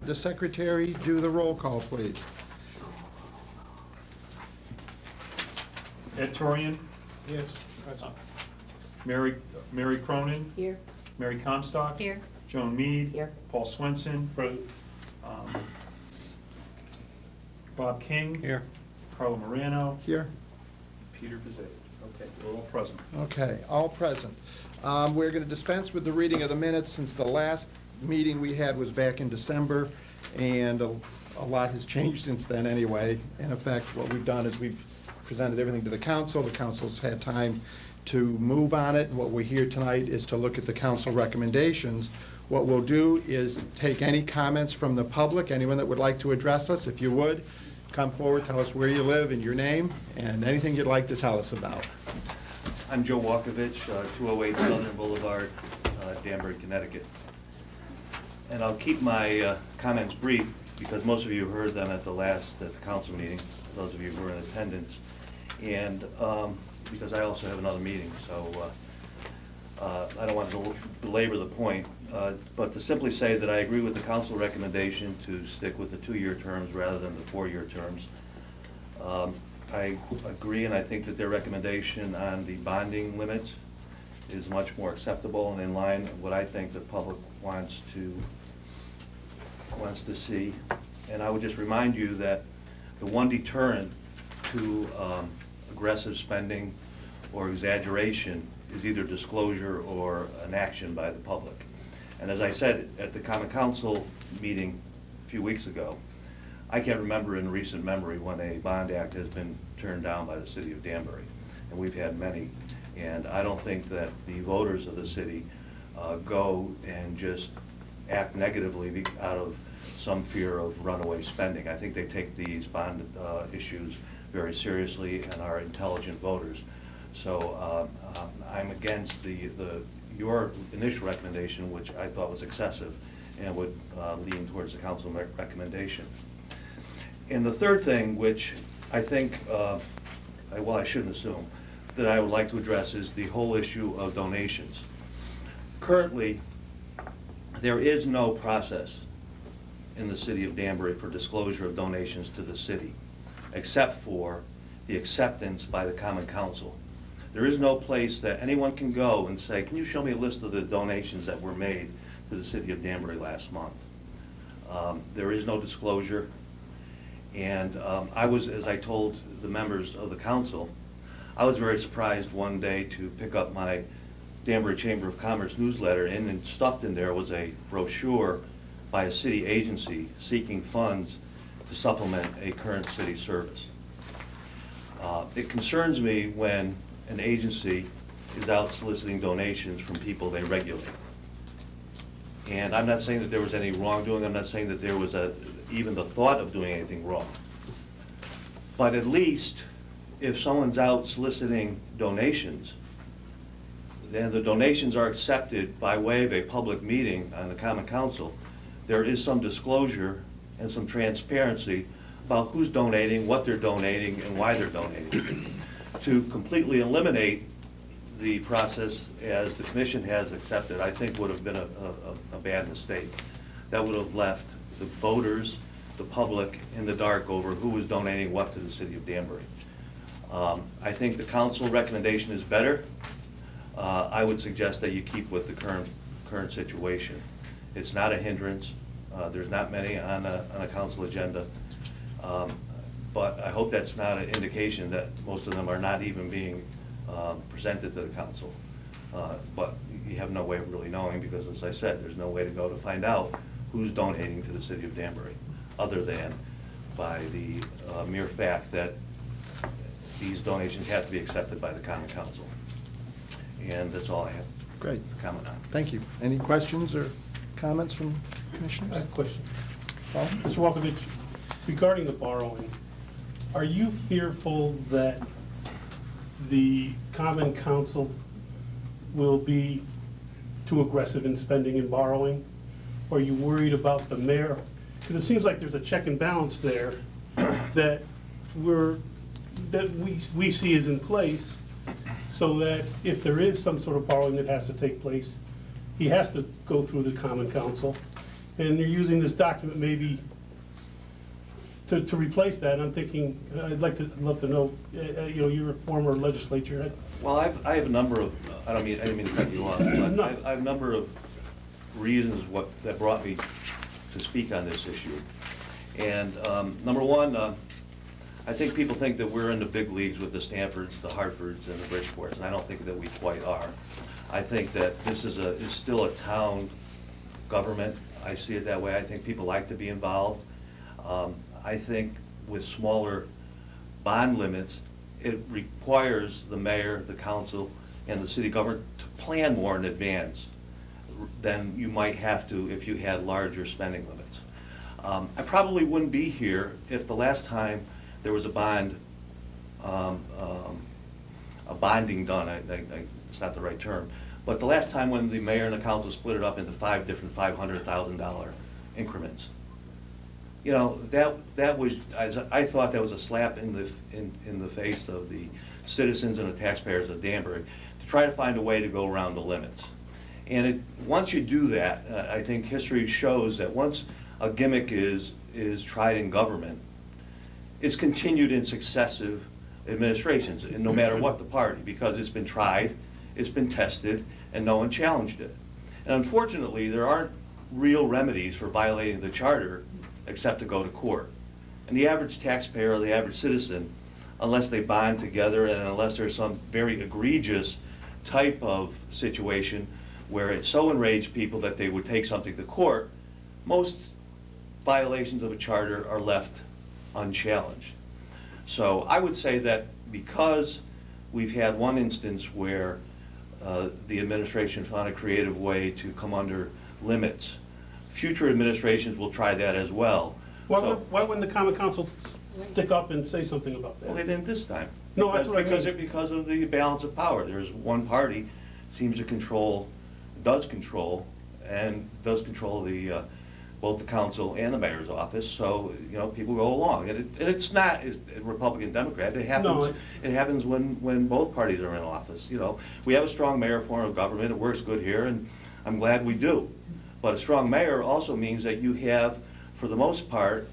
The secretary do the roll call, please. Ed Torian, Yes, present. Mary Cronin, Here. Mary Comstock. Here. Joan Mead. Here. Paul Swenson. Bob King. Here. Carla Morano. Here. Peter Bezat. Okay, we're all present. Okay, all present. We're going to dispense with the reading of the minutes since the last meeting we had was back in December, and a lot has changed since then anyway. In effect, what we've done is we've presented everything to the council. The council's had time to move on it, and what we're here tonight is to look at the council recommendations. What we'll do is take any comments from the public, anyone that would like to address us, if you would, come forward, tell us where you live and your name, and anything you'd like to tell us about. I'm Joe Walkovich, 208 Southern Boulevard, Danbury, Connecticut. And I'll keep my comments brief because most of you heard them at the council meeting, those of you who were in attendance. And because I also have another meeting, so I don't want to belabor the point. But to simply say that I agree with the council recommendation to stick with the 2-year terms rather than the 4-year terms. I agree, and I think that their recommendation on the bonding limits is much more acceptable and in line with what I think the public wants to see. And I would just remind you that the one deterrent to aggressive spending or exaggeration is either disclosure or an action by the public. And as I said at the Common Council meeting a few weeks ago, I can't remember in recent memory when a bond act has been turned down by the city of Danbury, and we've had many. And I don't think that the voters of the city go and just act negatively out of some fear of runaway spending. I think they take these bond issues very seriously and are intelligent voters. So I'm against your initial recommendation, which I thought was excessive and would lean towards the council recommendation. And the third thing, which I think, well, I shouldn't assume, that I would like to address is the whole issue of donations. Currently, there is no process in the city of Danbury for disclosure of donations to the city, except for the acceptance by the Common Council. There is no place that anyone can go and say, can you show me a list of the donations that were made to the city of Danbury last month? There is no disclosure. And I was, as I told the members of the council, I was very surprised one day to pick up my Danbury Chamber of Commerce newsletter, and stuffed in there was a brochure by a city agency seeking funds to supplement a current city service. It concerns me when an agency is out soliciting donations from people they regulate. And I'm not saying that there was any wrongdoing. I'm not saying that there was even the thought of doing anything wrong. But at least if someone's out soliciting donations, then the donations are accepted by way of a public meeting on the Common Council. There is some disclosure and some transparency about who's donating, what they're donating, and why they're donating. To completely eliminate the process as the commission has accepted, I think would have been a bad mistake. That would have left the voters, the public, in the dark over who was donating what to the city of Danbury. I think the council recommendation is better. I would suggest that you keep with the current situation. It's not a hindrance. There's not many on a council agenda. But I hope that's not an indication that most of them are not even being presented to the council. But you have no way of really knowing because, as I said, there's no way to go to find out who's donating to the city of Danbury, other than by the mere fact that these donations have to be accepted by the common council. And that's all I have Great. to comment on. Thank you. Any questions or comments from I commissioners? have a question. Paul? Mr. Walkovich, regarding the borrowing, are you fearful that the common council will be too aggressive in spending and borrowing? Or are you worried about the mayor? Because it seems like there's a check and balance there that we see is in place, so that if there is some sort of borrowing that has to take place, he has to go through the common council. And you're using this document maybe to replace that. I'm thinking, I'd love to know, you're a former legislature head. Well, I have a number of, I didn't mean to cut you off, but No. I have a number of reasons that brought me to speak on this issue. And number one, I think people think that we're in the big leagues with the Stanfords, the Hartfords, and the Bridgeports, and I don't think that we quite are. I think that this is still a town government. I see it that way. I think people like to be involved. I think with smaller bond limits, it requires the mayor, the council, and the city government to plan more in advance than you might have to if you had larger spending limits. I probably wouldn't be here if the last time there was a bonding done, it's not the right term, but the last time when the mayor and the council split it up into 5 different $500,000 increments. You know, that was, I thought that was a slap in the face of the citizens and the taxpayers of Danbury to try to find a way to go around the limits. And once you do that, I think history shows that once a gimmick is tried in government, it's continued in successive administrations, and no matter what the party, because it's been tried, it's been tested, and no one challenged it. And unfortunately, there aren't real remedies for violating the charter except to go to court. And the average taxpayer or the average citizen, unless they bond together and unless there's some very egregious type of situation where it so enraged people that they would take something to court, most violations of a charter are left unchallenged. So I would say that because we've had one instance where the administration found a creative way to come under limits, future administrations will try that as well. Why wouldn't the common council stick up and say something about Well, they that? didn't this time. No, that's what I mean. Because of the balance of power. There's one party seems to does control the both the council and the mayor's office, so, people go along. And it's not Republican, Democrat, it happens when both parties are in office, We have a strong mayor form of government, it works good here, and I'm glad we do. But a strong mayor also means that you have, for the most part,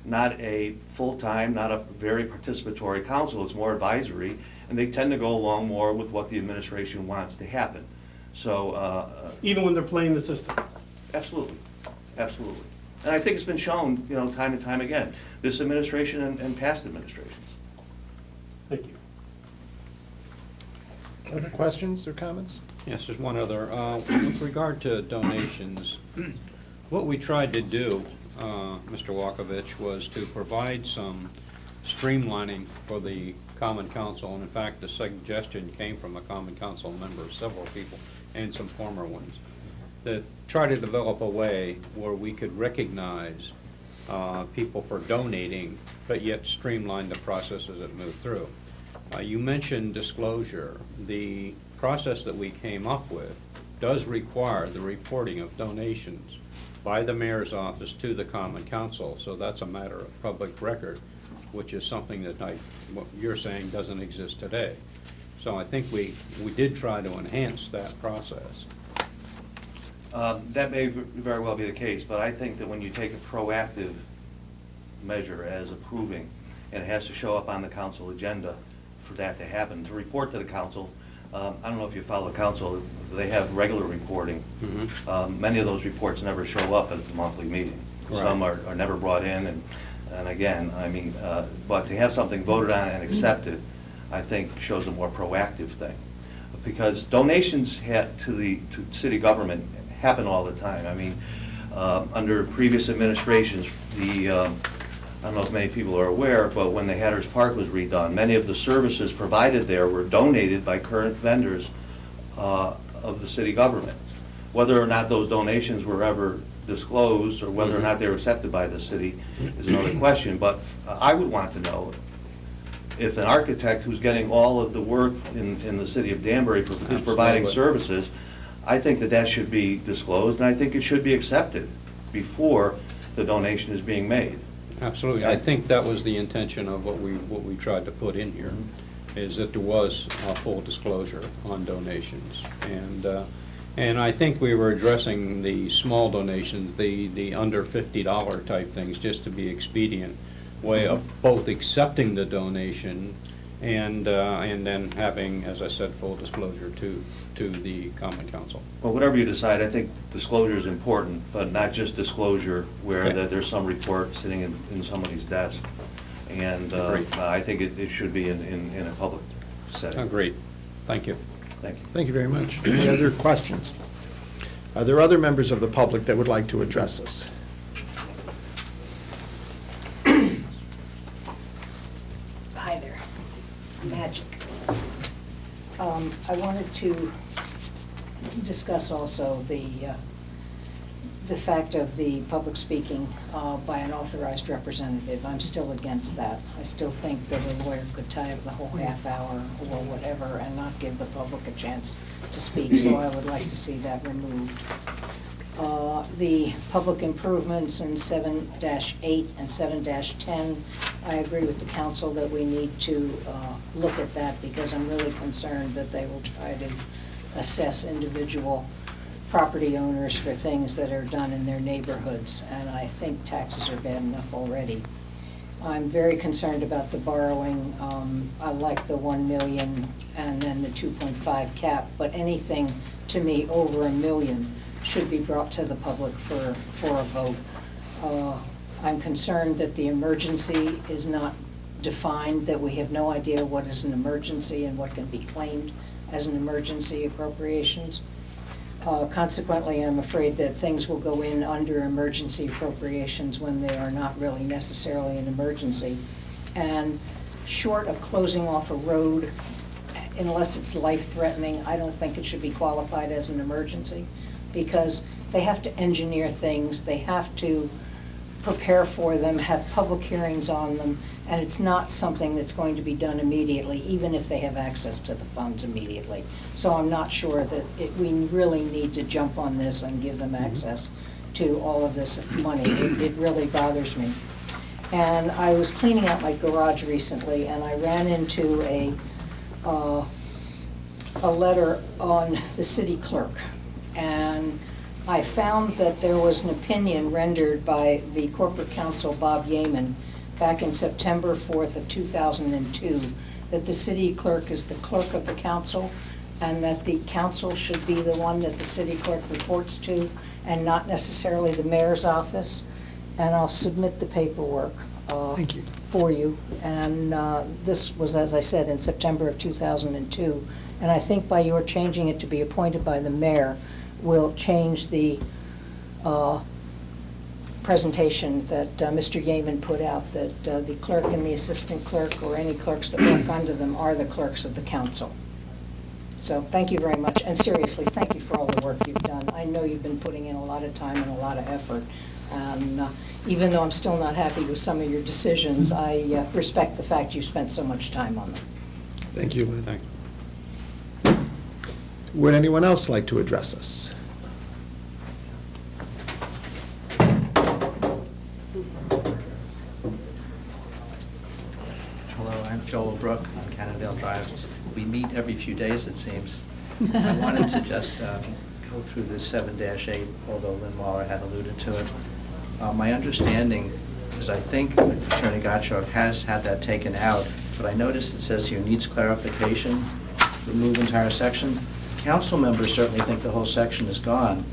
not a full-time, not a very participatory council, it's more advisory, and they tend to go along more with what the administration wants to happen. So, Even when they're playing the system? absolutely, absolutely. And I think it's been shown, time and time again, this administration and past administrations. Thank you. Other questions or comments? Yes, there's one other. With regard to donations, what we tried to do, Mr. Walkovich, was to provide some streamlining for the Common Council. And in fact, the suggestion came from a Common Council member, several people, and some former ones, that try to develop a way where we could recognize people for donating, but yet streamline the process as it moved through. You mentioned disclosure. The process that we came up with does require the reporting of donations by the mayor's office to the Common Council, so that's a matter of public record, which is something that what you're saying doesn't exist today. So I think we did try to enhance that process. That may very well be the case, but I think that when you take a proactive measure as approving and it has to show up on the council agenda for that to happen. To report to the council, I don't know if you follow the council, they have regular reporting. Many of those reports never show up at the monthly meeting. Right. Some are never brought in, and again, I mean, but to have something voted on and accepted, I think shows a more proactive thing. Because donations to city government happen all the time. I mean, under previous administrations, I don't know if many people are aware, but when the Hatters Park was redone, many of the services provided there were donated by current vendors of the city government. Whether or not those donations were ever disclosed, or whether or not they were accepted by the city is another question, but I would want to know if an architect who's getting all of the work in the city of Danbury is providing Absolutely. services, I think that should be disclosed, and I think it should be accepted before the donation is being made. Absolutely. I think that was the intention of what we tried to put in here, is that there was a full disclosure on donations. And I think we were addressing the small donations, the under $50 type things, just to be expedient way of both accepting the donation and then having, as I said, full disclosure to the common council. Well, whatever you decide, I think disclosure is important, but not just disclosure where Okay. that there's some report sitting in somebody's desk. And Agreed. I think it should be in a public setting. Agreed. Thank you. Thank you. Thank you very much. Any other questions? Are there other members of the public that would like to address us? Hi there, Magic. I wanted to discuss also the fact of the public speaking by an authorized representative. I'm still against that. I still think that a lawyer could tie up the whole half hour or whatever and not give the public a chance to speak, so I would like to see that removed. The public improvements in 7-8 and 7-10, I agree with the council that we need to look at that, because I'm really concerned that they will try to assess individual property owners for things that are done in their neighborhoods, and I think taxes are bad enough already. I'm very concerned about the borrowing. I like the 1 million and then the 2.5 cap, but anything to me over $1 million should be brought to the public for a vote. I'm concerned that the emergency is not defined, that we have no idea what is an emergency and what can be claimed as an emergency appropriations. Consequently, I'm afraid that things will go in under emergency appropriations when they are not really necessarily an emergency. And short of closing off a road, unless it's life-threatening, I don't think it should be qualified as an emergency, because they have to engineer things, they have to prepare for them, have public hearings on them, and it's not something that's going to be done immediately, even if they have access to the funds immediately. So I'm not sure that we really need to jump on this and give them access to all of this money. It really bothers me. And I was cleaning out my garage recently, and I ran into a letter on the city clerk. And I found that there was an opinion rendered by the corporate counsel, Bob Yeaman, back in September 4th of 2002, that the city clerk is the clerk of the council, and that the council should be the one that the city clerk reports to, and not necessarily the mayor's office. And I'll submit the paperwork Thank you. for you. And this was, as I said, in September of 2002. And I think by your changing it to be appointed by the mayor will change the presentation that Mr. Yeaman put out, that the clerk and the assistant clerk, or any clerks that work under them, are the clerks of the council. So thank you very much, and seriously, thank you for all the work you've done. I know you've been putting in a lot of time and a lot of effort. And even though I'm still not happy with some of your decisions, I respect the fact you spent so much time on them. Thank you, Lynn. Thanks. Would anyone else like to address us? Hello, I'm Joel Brook on Cannondale Drive. We meet every few days, it seems. I wanted to just go through this 7-8, although Lynn Waller had alluded to it. My understanding because I think Attorney Gottschalk has had that taken out, but I noticed it says here needs clarification, remove entire section. Council members certainly think the whole section is gone.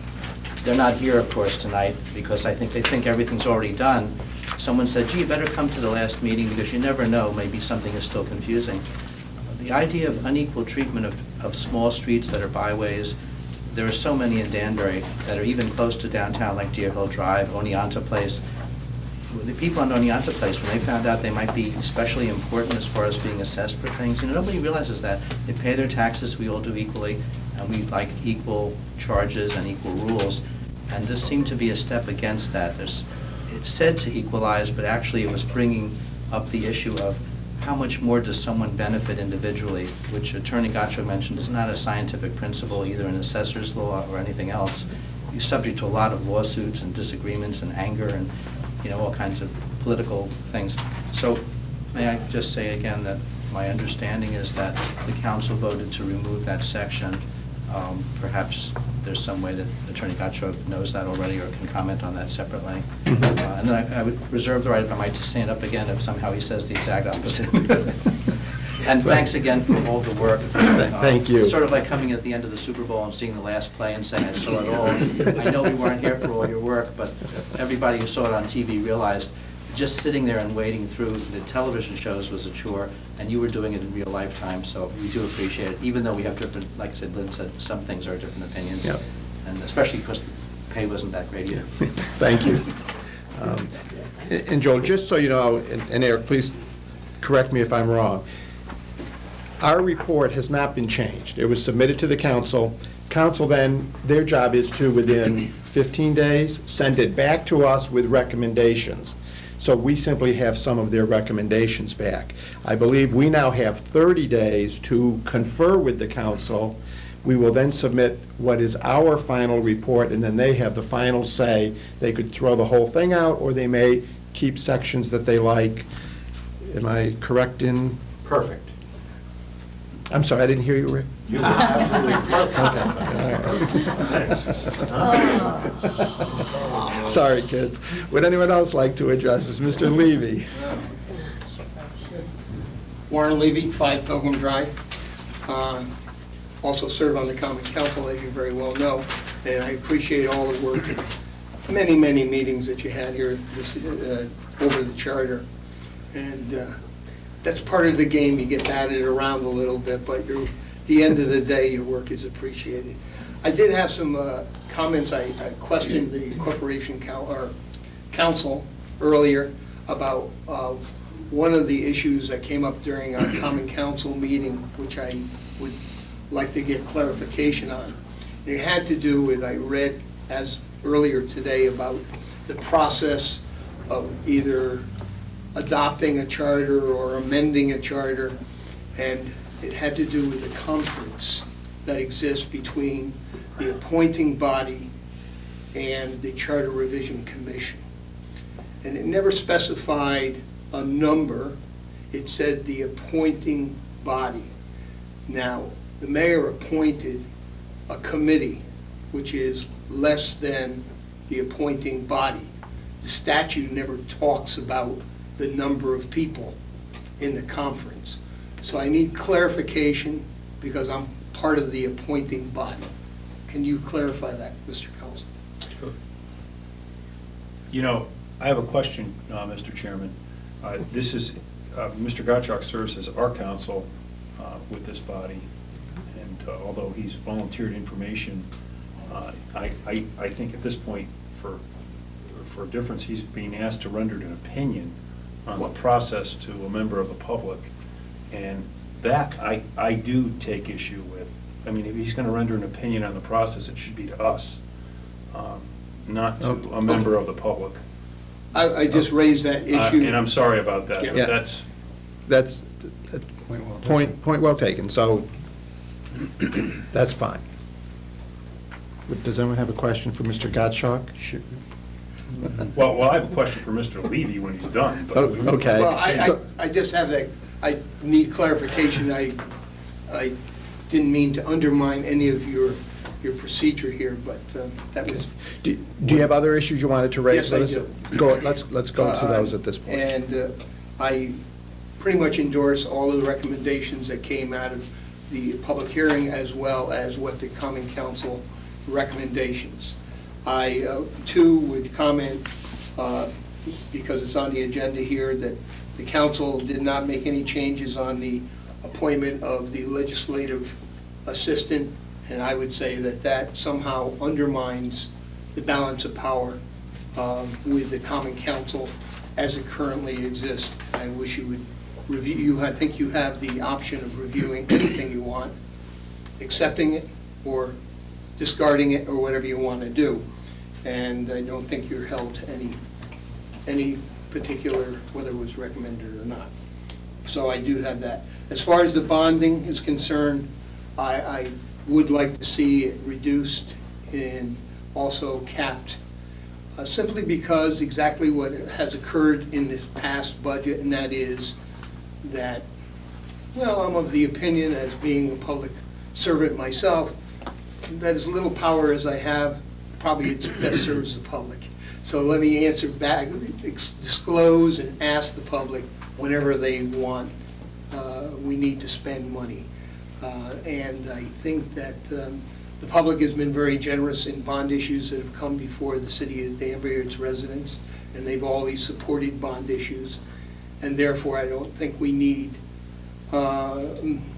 They're not here, of course, tonight, because I think they think everything's already done. Someone said, gee, you better come to the last meeting, because you never know, maybe something is still confusing. The idea of unequal treatment of small streets that are byways, there are so many in Danbury that are even close to downtown, like Deer Hill Drive, Oneonta Place. The people on Oneonta Place, when they found out they might be especially important as far as being assessed for things, nobody realizes that. They pay their taxes, we all do equally, and we like equal charges and equal rules. And this seemed to be a step against that. It's said to equalize, but actually it was bringing up the issue of how much more does someone benefit individually, which Attorney Gottschalk mentioned is not a scientific principle, either in assessor's law or anything else. You're subject to a lot of lawsuits and disagreements and anger and, all kinds of political things. So may I just say again that my understanding is that the council voted to remove that section. Perhaps there's some way that Attorney Gottschalk knows that already or can comment on that separately. And then I would reserve the right, if I might, to stand up again if somehow he says the exact opposite. And thanks again for all the work. Thank you. It's sort of like coming at the end of the Super Bowl and seeing the last play and saying, I saw it all. I know we weren't here for all your work, but everybody who saw it on TV realized just sitting there and waiting through the television shows was a chore, and you were doing it in real lifetime, so we do appreciate it, even though we have different, like I said, Lynn said, some things are different opinions. Yep. And especially because the pay wasn't that great either. Thank you. And Joel, just so you know, and Eric, please correct me if I'm wrong, our report has not been changed. It was submitted to the council. Council then, their job is to, within 15 days, send it back to us with recommendations. So we simply have some of their recommendations back. I believe we now have 30 days to confer with the council. We will then submit what is our final report, and then they have the final say. They could throw the whole thing out, or they may keep sections that they like. Am I correct in? Perfect. I'm sorry, I didn't hear you, Rick. You were absolutely perfect. Sorry, kids. Would anyone else like to address us? Mr. Levy? Warren Levy, 5 Pilgrim Drive. Also serve on the Common Council, as you very well know, and I appreciate all the work, many, many meetings that you had here over the charter. And that's part of the game. You get batted around a little bit, but at the end of the day, your work is appreciated. I did have some comments. I questioned the corporation council earlier about one of the issues that came up during our common council meeting, which I would like to get clarification on. And it had to do with, I read as earlier today about the process of either adopting a charter or amending a charter, and it had to do with the conference that exists between the appointing body and the Charter Revision Commission. And it never specified a number. It said the appointing body. Now, the mayor appointed a committee, which is less than the appointing body. The statute never talks about the number of people in the conference. So I need clarification because I'm part of the appointing body. Can you clarify that, Mr. Council? I have a question, Mr. Chairman. This is, Mr. Gottschalk serves as our counsel with this body, and although he's volunteered information, I think at this point, for a difference, he's being asked to render an opinion on the process to a member of the public, and that I do take issue with. I mean, if he's going to render an opinion on the process, it should be to us, not to a member of the public. I just raised that issue. And I'm sorry about that, Yeah. but That's point well taken, so that's fine. Does anyone have a question for Mr. Gottschalk? Sure. well, I have a question for Mr. Levy when he's done. But Okay. Well, I just have that, I need clarification. I didn't mean to undermine any of your your procedure here, but that was. Do you have other issues you wanted to raise? Yes, I do. Go, let's go to those at this point. And I pretty much endorse all of the recommendations that came out of the public hearing, as well as what the Common Council recommendations. I, too, would comment, because it's on the agenda here, that the council did not make any changes on the appointment of the legislative assistant, and I would say that that somehow undermines the balance of power with the Common Council as it currently exists. I wish you would review, I think you have the option of reviewing anything you want, accepting it or discarding it, or whatever you want to do. And I don't think you're held to any particular, whether it was recommended or not. So I do have that. As far as the bonding is concerned, I would like to see it reduced and also capped, simply because exactly what has occurred in this past budget, and that is that, well, I'm of the opinion, as being a public servant myself, that as little power as I have, probably it's best serves the public. So let me answer back, disclose and ask the public whenever they want, we need to spend money. And I think that the public has been very generous in bond issues that have come before the city of Danbury or its residents, and they've always supported bond issues. And therefore, I don't think we need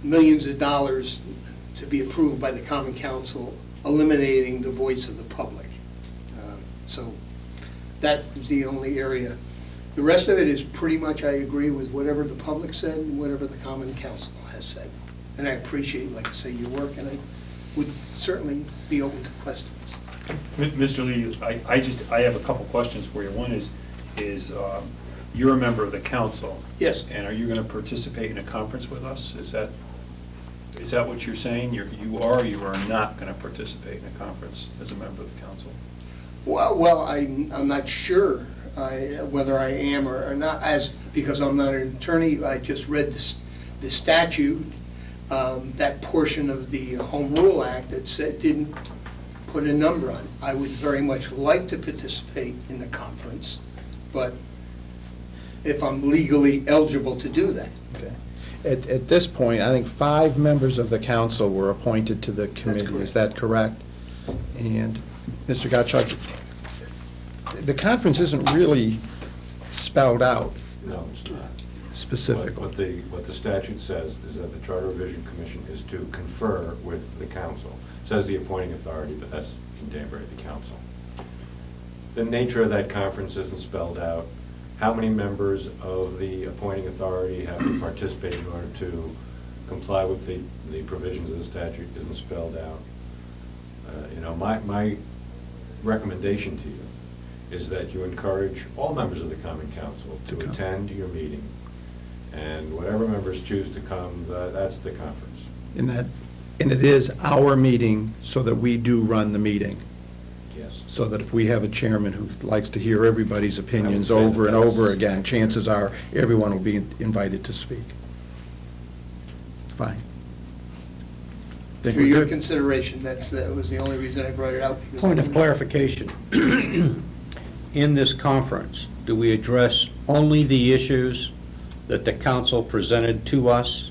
millions of dollars to be approved by the Common Council, eliminating the voice of the public. So that is the only area. The rest of it is pretty much, I agree with whatever the public said and whatever the Common Council has said. And I appreciate, like I say, your work, and I would certainly be open to questions. Mr. Lee, I have a couple questions for you. One is you're a member of the council. Yes. And are you going to participate in a conference with us? Is that what you're saying? You are or you are not going to participate in a conference as a member of the council? Well, I'm not sure whether I am or not, because I'm not an attorney. I just read the statute, that portion of the Home Rule Act that said, didn't put a number on it. I would very much like to participate in the conference, but if I'm legally eligible to do that. Okay. At this point, I think 5 members of the council were appointed to the committee. correct. Is that correct? And Mr. Gottschalk, the conference isn't really spelled out No, it's not. specifically. What the statute says is that the Charter Revision Commission is to confer with the council. It says the appointing authority, but that's in Danbury, the council. The nature of that conference isn't spelled out. How many members of the appointing authority have to participate in order to comply with the provisions of the statute isn't spelled out. My recommendation to you is that you encourage all members of the Common Council to attend your meeting, and whatever members choose to come, that's the conference. And it is our meeting, so that we do run the meeting. Yes. So that if we have a chairman who likes to hear everybody's opinions I would say over and that that's- over again, chances are everyone will be invited to speak. Fine. Think For we're your good? consideration, that was the only reason I brought it out. because Point I of don't- clarification. In this conference, do we address only the issues that the council presented to us?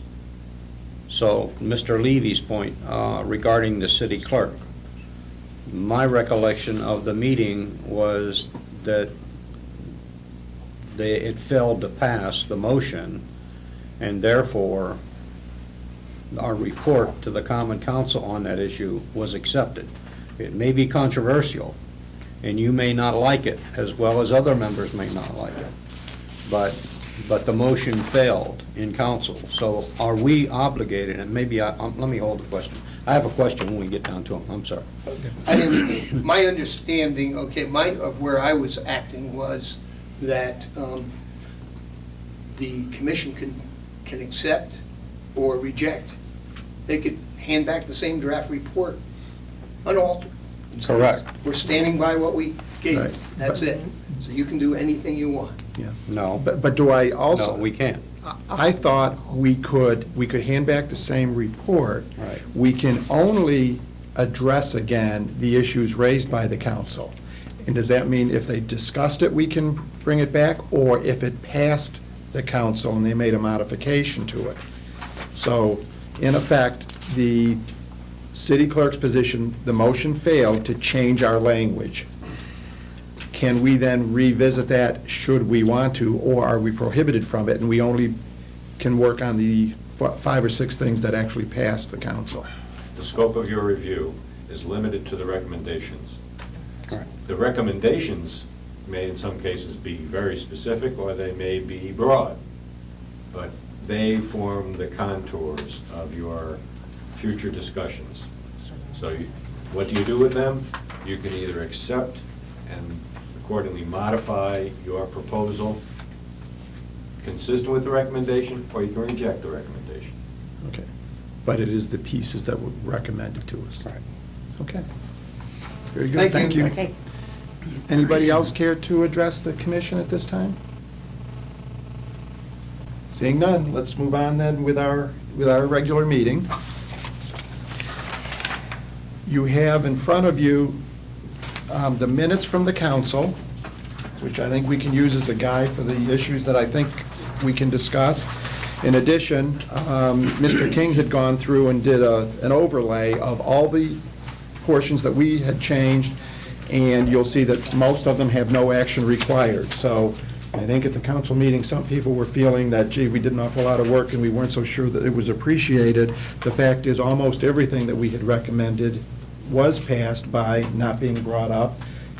So, Mr. Levy's point regarding the city clerk, my recollection of the meeting was that it failed to pass the motion, and therefore, our report to the Common Council on that issue was accepted. It may be controversial, and you may not like it, as well as other members may not like it, but the motion failed in council. So are we obligated, and maybe, let me hold the question. I have a question when we get down to them, I'm sorry. My understanding, of where I was acting was that the commission can accept or reject. They could hand back the same draft report unaltered. and says, Correct. We're standing by what we gave you. Right. That's it. So you can do anything you want. Yeah. No, But do I also? no, we can't. I thought we could hand back the same report. Right. We can only address again the issues raised by the council. And does that mean if they discussed it, we can bring it back? Or if it passed the council and they made a modification to it? So, in effect, the city clerk's position, the motion failed to change our language. Can we then revisit that should we want to, or are we prohibited from it and we only can work on the 5 or 6 things that actually passed the council? The scope of your review is limited to the recommendations. Right. The recommendations may in some cases be very specific, or they may be broad, but they form the contours of your future discussions. So what do you do with them? You can either accept and accordingly modify your proposal consistent with the recommendation, or you can reject the recommendation. Okay. But it is the pieces that were recommended to us. Right. Okay. Very good, thank you. Okay. Anybody else care to address the commission at this time? Seeing none, let's move on then with our regular meeting. You have in front of you the minutes from the council, which I think we can use as a guide for the issues that I think we can discuss. In addition, Mr. King had gone through and did an overlay of all the portions that we had changed, and you'll see that most of them have no action required. So I think at the council meeting, some people were feeling that, gee, we did an awful lot of work and we weren't so sure that it was appreciated. The fact is, almost everything that we had recommended was passed by not being brought up,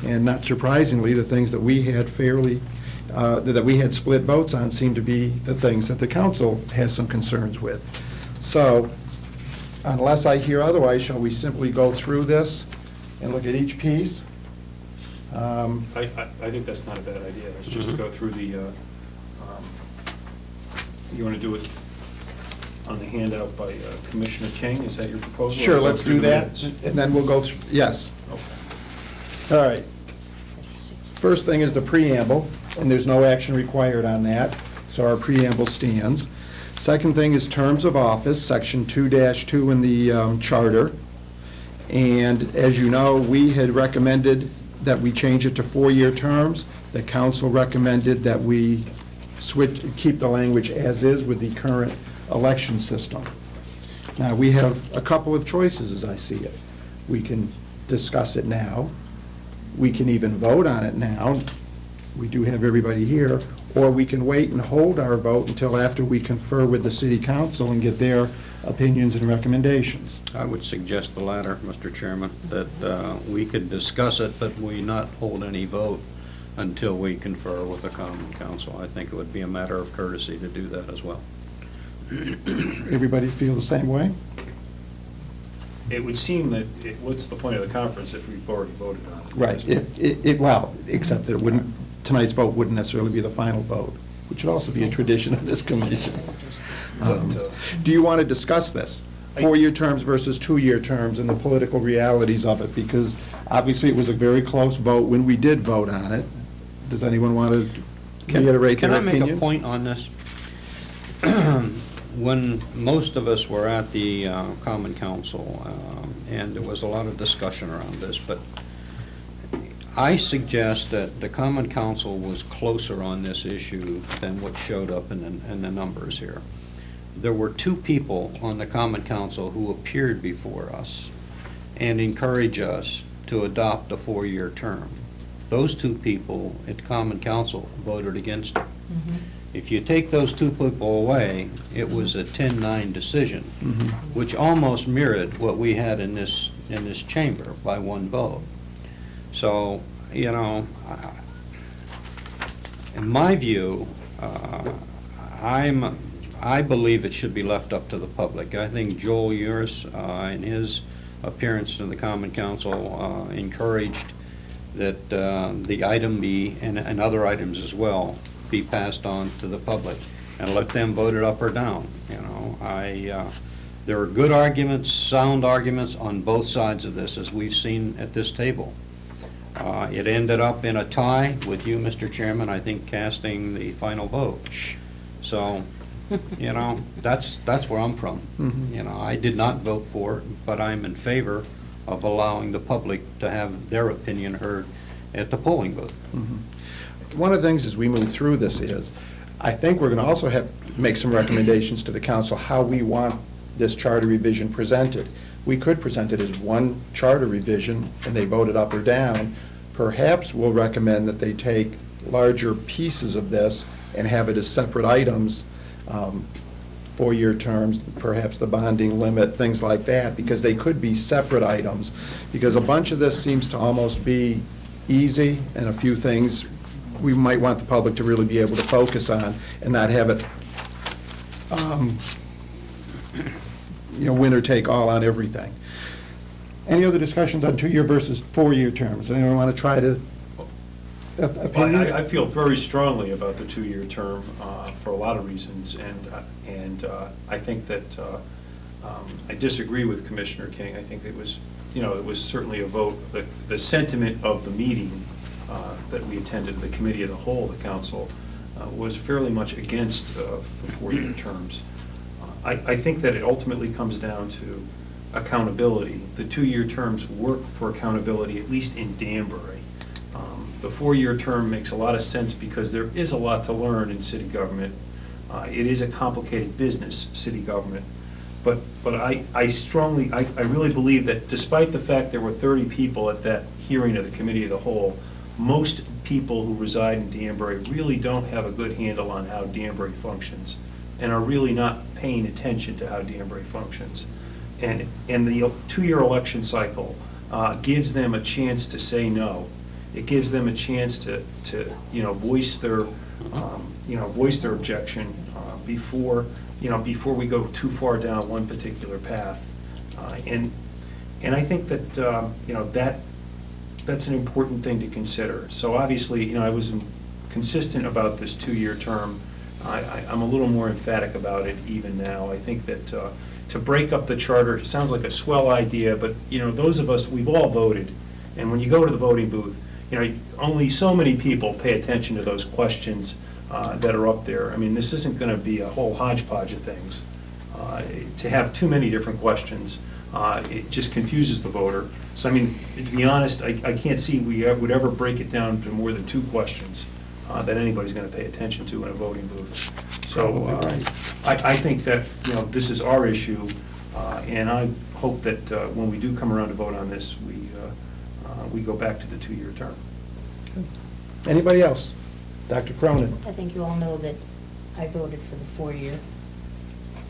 and not surprisingly, the things that we had that we had split votes on seem to be the things that the council has some concerns with. So, unless I hear otherwise, shall we simply go through this and look at each piece? I think that's not a bad idea. Let's just go through the, you want to do it on the handout by Commissioner King? Is that your proposal? Sure, Or go let's through do the that, minutes? and then we'll go through, yes. Okay. All right. First thing is the preamble, and there's no action required on that, so our preamble stands. Second thing is terms of office, section 2-2 in the charter. And as you know, we had recommended that we change it to 4-year terms. The council recommended that we keep the language as is with the current election system. Now, we have a couple of choices as I see it. We can discuss it now. We can even vote on it now. We do have everybody here. Or we can wait and hold our vote until after we confer with the city council and get their opinions and recommendations. I would suggest the latter, Mr. Chairman, that we could discuss it, but we not hold any vote until we confer with the common council. I think it would be a matter of courtesy to do that as well. Everybody feel the same way? It would seem that, what's the point of the conference if we've already voted on it? Right. Well, except that it wouldn't, tonight's vote wouldn't necessarily be the final vote, which would also be a tradition of this commission. Do you want to discuss this? 4-year terms versus 2-year terms and the political realities of it? Because obviously it was a very close vote when we did vote on it. Does anyone want to reiterate their opinions? Can I make a point on this? When most of us were at the Common Council, and there was a lot of discussion around this, but I suggest that the Common Council was closer on this issue than what showed up in the numbers here. There were 2 people on the Common Council who appeared before us and encouraged us to adopt a 4-year term. Those 2 people at Common Council voted against it. If you take those 2 people away, it was a 10-9 decision, which almost mirrored what we had in this chamber by 1 vote. So, you know, in my view, I believe it should be left up to the public. I think Joel Uris, in his appearance in the Common Council, encouraged that the item be, and other items as well, be passed on to the public and let them vote it up or down. You know, there are good arguments, sound arguments on both sides of this, as we've seen at this table. It ended up in a tie with you, Mr. Chairman, I think, casting the final vote. So, you know, that's where I'm from. You know, I did not vote for it, but I'm in favor of allowing the public to have their opinion heard at the polling booth. One of the things as we move through this is, I think we're going to also have to make some recommendations to the council how we want this charter revision presented. We could present it as one charter revision, and they vote it up or down. Perhaps we'll recommend that they take larger pieces of this and have it as separate items, 4-year terms, perhaps the bonding limit, things like that, because they could be separate items. Because a bunch of this seems to almost be easy, and a few things we might want the public to really be able to focus on and not have it, winner take all on everything. Any other discussions on 2-year versus 4-year terms? Anyone want to try to, opinions? I feel very strongly about the 2-year term for a lot of reasons, and I think that I disagree with Commissioner King. I think it was certainly a vote, the sentiment of the meeting that we attended, the committee of the whole, the council, was fairly much against the 4-year terms. I think that it ultimately comes down to accountability. The 2-year terms work for accountability, at least in Danbury. The 4-year term makes a lot of sense because there is a lot to learn in city government. It is a complicated business, city government. But I really believe that despite the fact there were 30 people at that hearing of the committee of the whole, most people who reside in Danbury really don't have a good handle on how Danbury functions and are really not paying attention to how Danbury functions. And the 2-year election cycle gives them a chance to say no. It gives them a chance to voice their objection before we go too far down one particular path. And I think that that's an important thing to consider. So obviously, I was consistent about this 2-year term. I'm a little more emphatic about it even now. I think that to break up the charter sounds like a swell idea, but those of us, we've all voted, and when you go to the voting booth, only so many people pay attention to those questions that are up there. I mean, this isn't going to be a whole hodgepodge of things. To have too many different questions, it just confuses the voter. So, I mean, to be honest, I can't see we would ever break it down to more than 2 questions that anybody's going to pay attention to in a voting booth. So I think that, this is our issue, and I hope that when we do come around to vote on this, we go back to the 2-year term. Anybody else? Dr. Cronin? I think you all know that I voted for the 4-year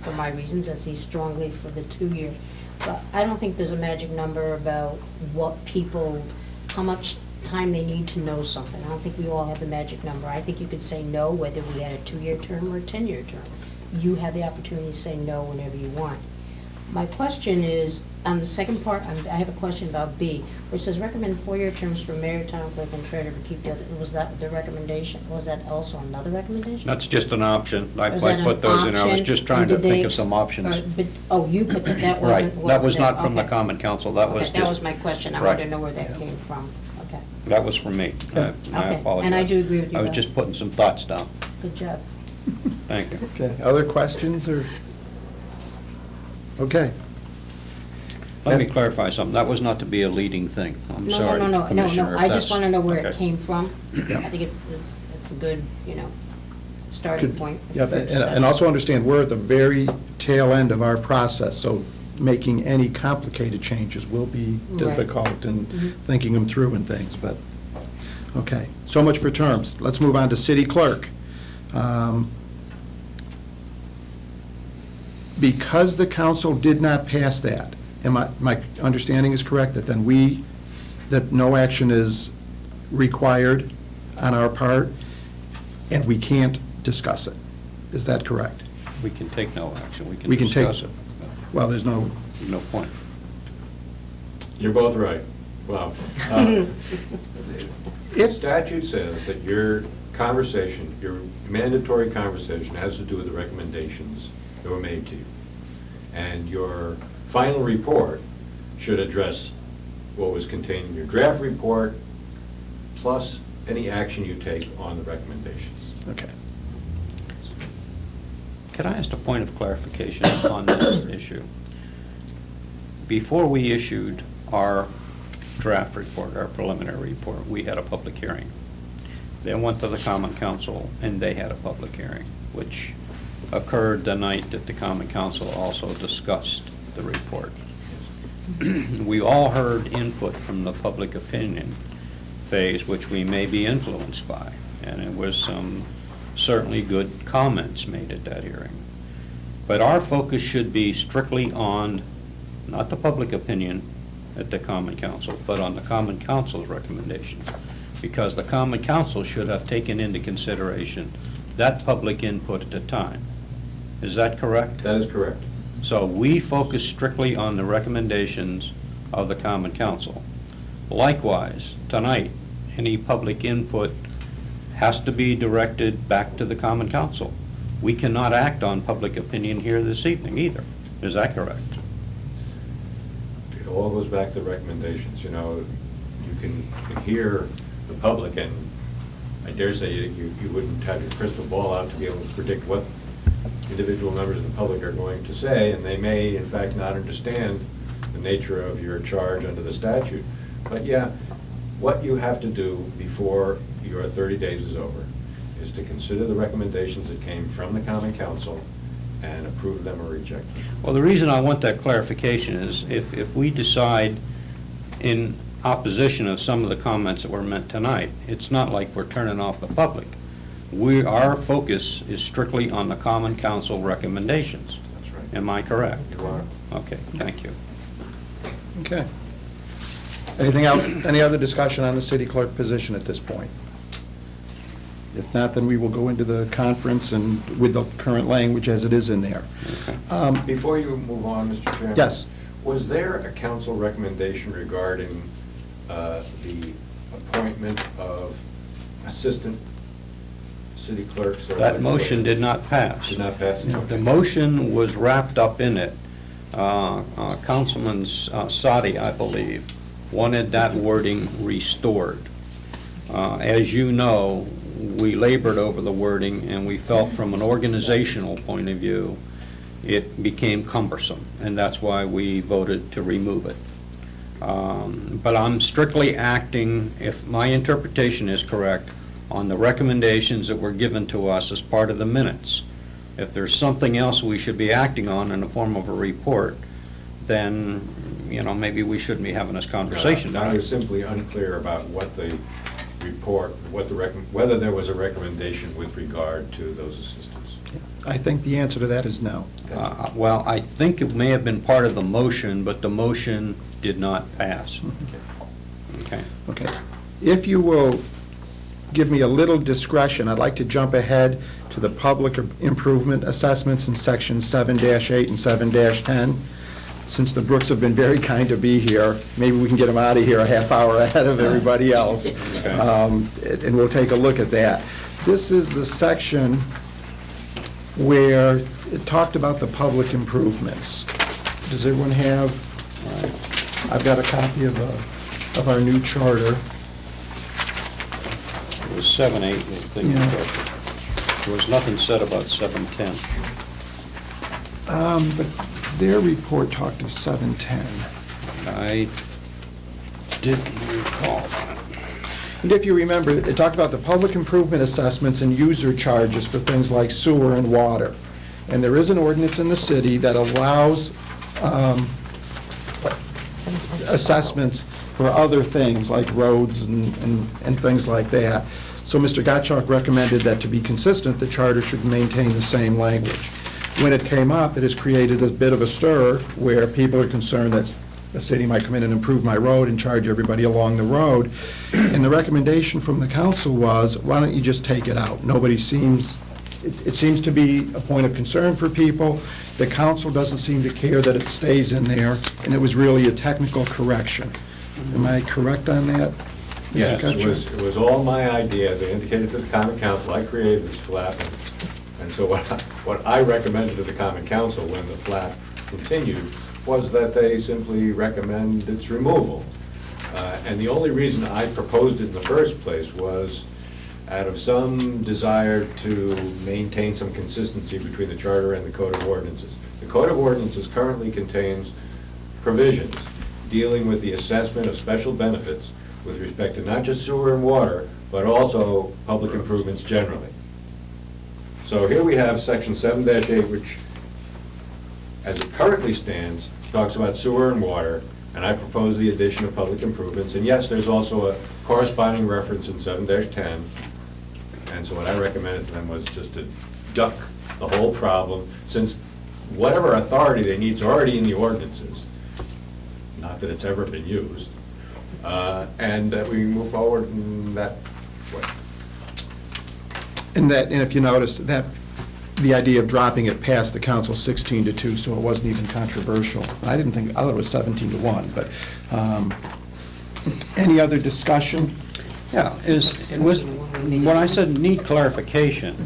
for my reasons. I see strongly for the 2-year. But I don't think there's a magic number about how much time they need to know something. I don't think we all have the magic number. I think you could say no whether we had a 2-year term or a 10-year term. You have the opportunity to say no whenever you want. My question is, on the second part, I have a question about B, where it says recommend 4-year terms for mayor, town clerk, and treasurer to keep the other. Was that the recommendation? Was that also another recommendation? That's just an option. I Was that an put those in. I was option? just trying And to did they think of some options. You put that, that wasn't Right, what... that was not from the okay. common council, that was Okay, just... that was my question. I Right. wanted to know where that came from. Okay, That was from me. I Okay, apologize. and I do agree with you, I was Bob. just putting some thoughts down. good job. Thank you. Okay, other questions, or? Okay. Uh, Let me clarify something. That was not to be a leading thing. I'm No, sorry, no, no, no, Commissioner, if I just that's- want to know where it okay. came from. I think it's a good, starting Good. point. Yeah, and also understand, we're at the very tail end of our process, so making any complicated changes will be Right. difficult and Mhm. thinking them through and things, but, okay. So much for terms. Let's move on to city clerk. Because the council did not pass that, and my understanding is correct, that then that no action is required on our part, and we can't discuss it. Is that correct? We can take no action. We We can can take- discuss it. Well, there's no, No point. You're both right. Well, the statute says that your conversation, your mandatory conversation has to do with the recommendations that were made to you. And your final report should address what was contained in your draft report, plus any action you take on the recommendations. okay. Could I ask a point of clarification on this issue? Before we issued our draft report, our preliminary report, we had a public hearing. Then went to the Common Council, and they had a public hearing, which occurred the night that the Common Council also discussed the report. We all heard input from the public opinion phase, which we may be influenced by, and it was some certainly good comments made at that hearing. But our focus should be strictly on, not the public opinion at the Common Council, but on the Common Council's recommendation, because the Common Council should have taken into consideration that public input at the time. Is that correct? That is correct. So we focus strictly on the recommendations of the Common Council. Likewise, tonight, any public input has to be directed back to the Common Council. We cannot act on public opinion here this evening either. Is that correct? It all goes back to recommendations. You know, you can hear the public, and I dare say you wouldn't have your crystal ball out to be able to predict what individual members of the public are going to say, and they may, in fact, not understand the nature of your charge under the statute. But yeah, what you have to do before your 30 days is over is to consider the recommendations that came from the Common Council and approve them or reject them. Well, the reason I want that clarification is if we decide in opposition of some of the comments that were meant tonight, it's not like we're turning off the public. Our focus is strictly on the Common Council recommendations. That's right. Am I correct? You are. Okay, thank you. Okay. Anything else, any other discussion on the city clerk position at this point? If not, then we will go into the conference and with the current language as it is in there. Before you move on, Mr. Chairman. Yes. Was there a council recommendation regarding the appointment of assistant city clerks or That motion legislators? did not pass. Did not pass? The Okay. motion was wrapped up in it. Councilman Sadi, I believe, wanted that wording restored. As you know, we labored over the wording, and we felt from an organizational point of view, it became cumbersome, and that's why we voted to remove it. But I'm strictly acting, if my interpretation is correct, on the recommendations that were given to us as part of the minutes. If there's something else we should be acting on in the form of a report, then, you know, maybe we shouldn't be having this conversation. I was simply unclear about what the report, whether there was a recommendation with regard to those assistants. I think the answer to that is no. Well, I think it may have been part of the motion, but the motion did not pass. Okay. Okay. If you will give me a little discretion, I'd like to jump ahead to the public improvement assessments in sections 7-8 and 7-10. Since the Brooks have been very kind to be here, maybe we can get them out of here a half hour ahead of everybody else. And we'll take a look at that. This is the section where it talked about the public improvements. Does everyone have, I've got a copy of our new charter. It was 7-8 was the Yeah. question. There was nothing said about 7-10. But their report talked of 7-10. I didn't recall that. And if you remember, it talked about the public improvement assessments and user charges for things like sewer and water. And there is an ordinance in the city that allows assessments for other things like roads and things like that. So Mr. Gottschalk recommended that to be consistent, the charter should maintain the same language. When it came up, it has created a bit of a stir where people are concerned that the city might come in and improve my road and charge everybody along the road. And the recommendation from the council was, why don't you just take it out? Nobody seems, it seems to be a point of concern for people. The council doesn't seem to care that it stays in there, and it was really a technical correction. Am I correct on that? Mr. Yes, Gottschalk? it was all my idea. As I indicated to the Common Council, I created this flap. And so what I recommended to the Common Council when the flap continued was that they simply recommend its removal. And the only reason I proposed it in the first place was out of some desire to maintain some consistency between the charter and the Code of Ordinances. The Code of Ordinances currently contains provisions dealing with the assessment of special benefits with respect to not just sewer and water, but also public improvements generally. So here we have section 7-8, which, as it currently stands, talks about sewer and water, and I propose the addition of public improvements. And yes, there's also a corresponding reference in 7-10. And so what I recommended to them was just to duck the whole problem, since whatever authority they need is already in the ordinances, not that it's ever been used, and that we move forward in that way. And if you notice, that, the idea of dropping it past the council 16-2, so it wasn't even controversial. I thought it was 17-1, but any other discussion? Yeah, when I said need clarification,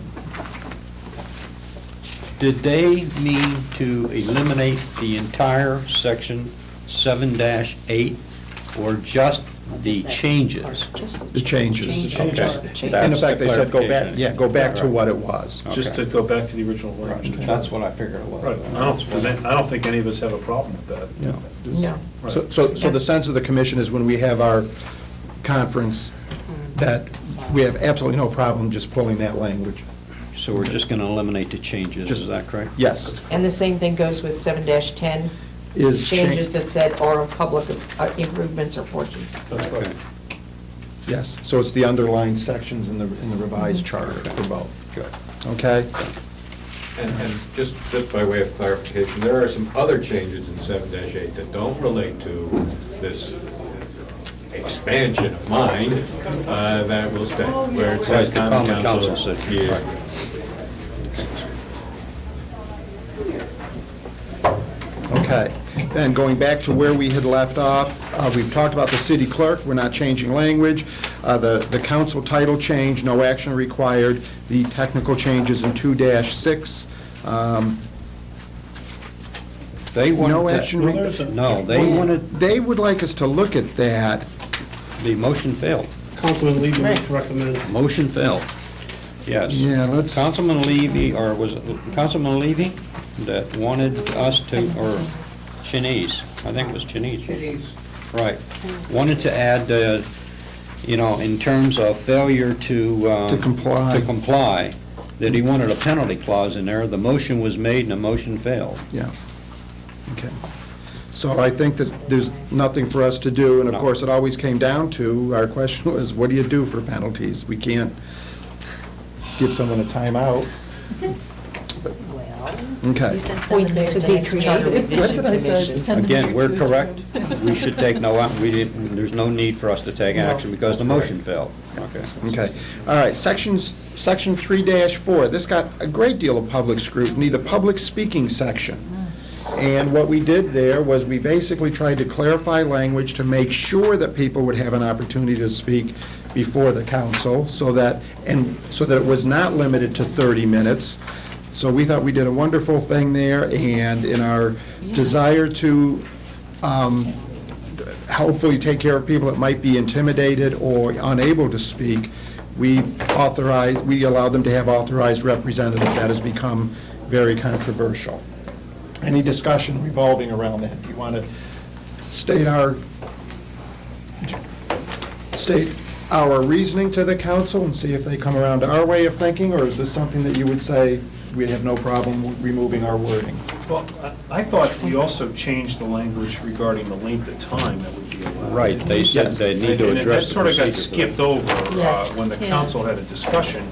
did they mean to eliminate the entire section 7-8, or just the changes? The changes. Okay. In That's effect, the they said go back, clarification. go back to Right. what it was. Just to Okay. go back to the original language of the charter. That's what I figured it was. Right, I don't think any of us have a problem with that. No. Right. So the sense of the commission is when we have our conference, that we have absolutely no problem just pulling that language. So we're just going to eliminate the changes, Just- is that correct? Yes. And the same thing goes with 7-10, Is changes that said or of public improvements or portions. That's right. Okay. Yes, so it's the underlined sections in the revised charter for both. Good. Okay? And just by way of clarification, there are some other changes in 7-8 that don't relate to this expansion of mine that will stay, where it says Right, the common common council council. said- Yeah. right. Okay. Then going back to where we had left off, we've talked about the city clerk, we're not changing language. The council title change, no action required. The technical changes in 2-6. They wanted No that- action. Well, there's a- No, they wanted, They would like us to look at that. the motion failed. Councilman Levy would recommend. Motion failed. Yes. Yeah, let's. Councilman Levy, or was it Councilman Levy, that wanted us to, or Chinese, I think it was Chinese. It is. Right. Wanted to add, in terms of failure to... To comply. To comply, that he wanted a penalty clause in there. The motion was made and the motion failed. Yeah. Okay. So I think that there's nothing for us to do, and of No. course, it always came down to, our question was, what do you do for penalties? We can't give someone a timeout. Okay. Point there to the Charter Revision Commission. Again, we're correct. We should take no, there's no need for us to take action because the motion failed. Okay. Okay. All right, section 3-4, this got a great deal of public scrutiny, the public speaking section. And what we did there was we basically tried to clarify language to make sure that people would have an opportunity to speak before the council, so that it was not limited to 30 minutes. So we thought we did a wonderful thing there, and in our desire to hopefully take care of people that might be intimidated or unable to speak, we allowed them to have authorized representatives. That has become very controversial. Any discussion revolving around that? Do you want to state our reasoning to the council and see if they come around to our way of thinking, or is this something that you would say we'd have no problem removing our wording? Well, I thought we also changed the language regarding the length of time that would be allowed. Right, they said Yes. they need to And address that the sort of got procedure for skipped over Yes. when the Yeah. council had a discussion.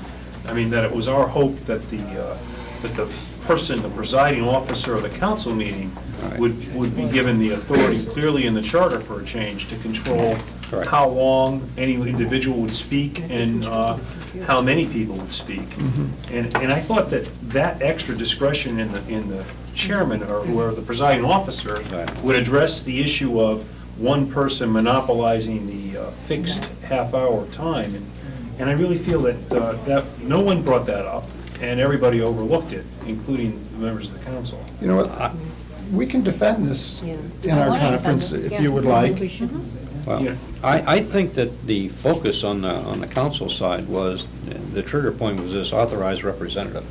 I mean, that it was our hope that the person, the presiding officer of the council meeting Right. would be given the authority clearly in the charter for a change to control Correct. how long any individual would speak and how many people would speak. And I thought that extra discretion in the chairman or whoever the presiding officer Right. would address the issue of one person monopolizing the fixed half-hour time. And I really feel that no one brought that up, and everybody overlooked it, including the members of the council. You know what, we can defend this in I our want to conference defend it. if you would like. We should. Well, Yeah. I think that the focus on the council side was, the trigger point was this authorized representative.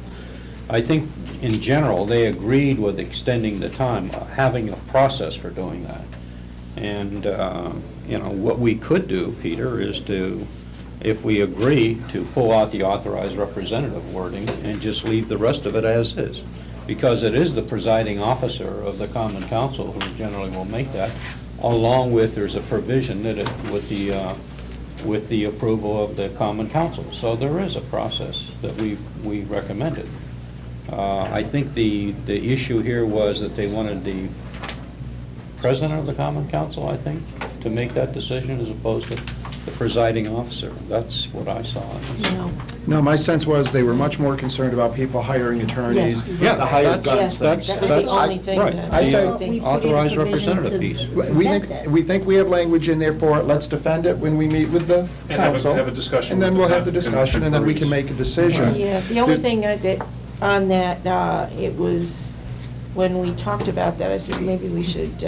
I think in general, they agreed with extending the time, having a process for doing that. And, what we could do, Peter, is to, if we agree, to pull out the authorized representative wording and just leave the rest of it as is. Because it is the presiding officer of the Common Council who generally will make that, along with, there's a provision that with the approval of the Common Council. So there is a process that we recommended. I think the issue here was that they wanted the president of the Common Council, I think, to make that decision as opposed to the presiding officer. That's what I saw. No. No, my sense was they were much more concerned about people hiring attorneys, Yes. Yeah, the hired that's- guns. Yes, that thing. was the that's- only thing right. that I say- I think. Authorized representative piece. We think we have language in there for it, let's defend it when we meet with the And have a- council. have a discussion And then with we'll the have the discussion, and then we can make a decision. Yeah, the only thing that, on that, it was, when we talked about that, I said maybe we should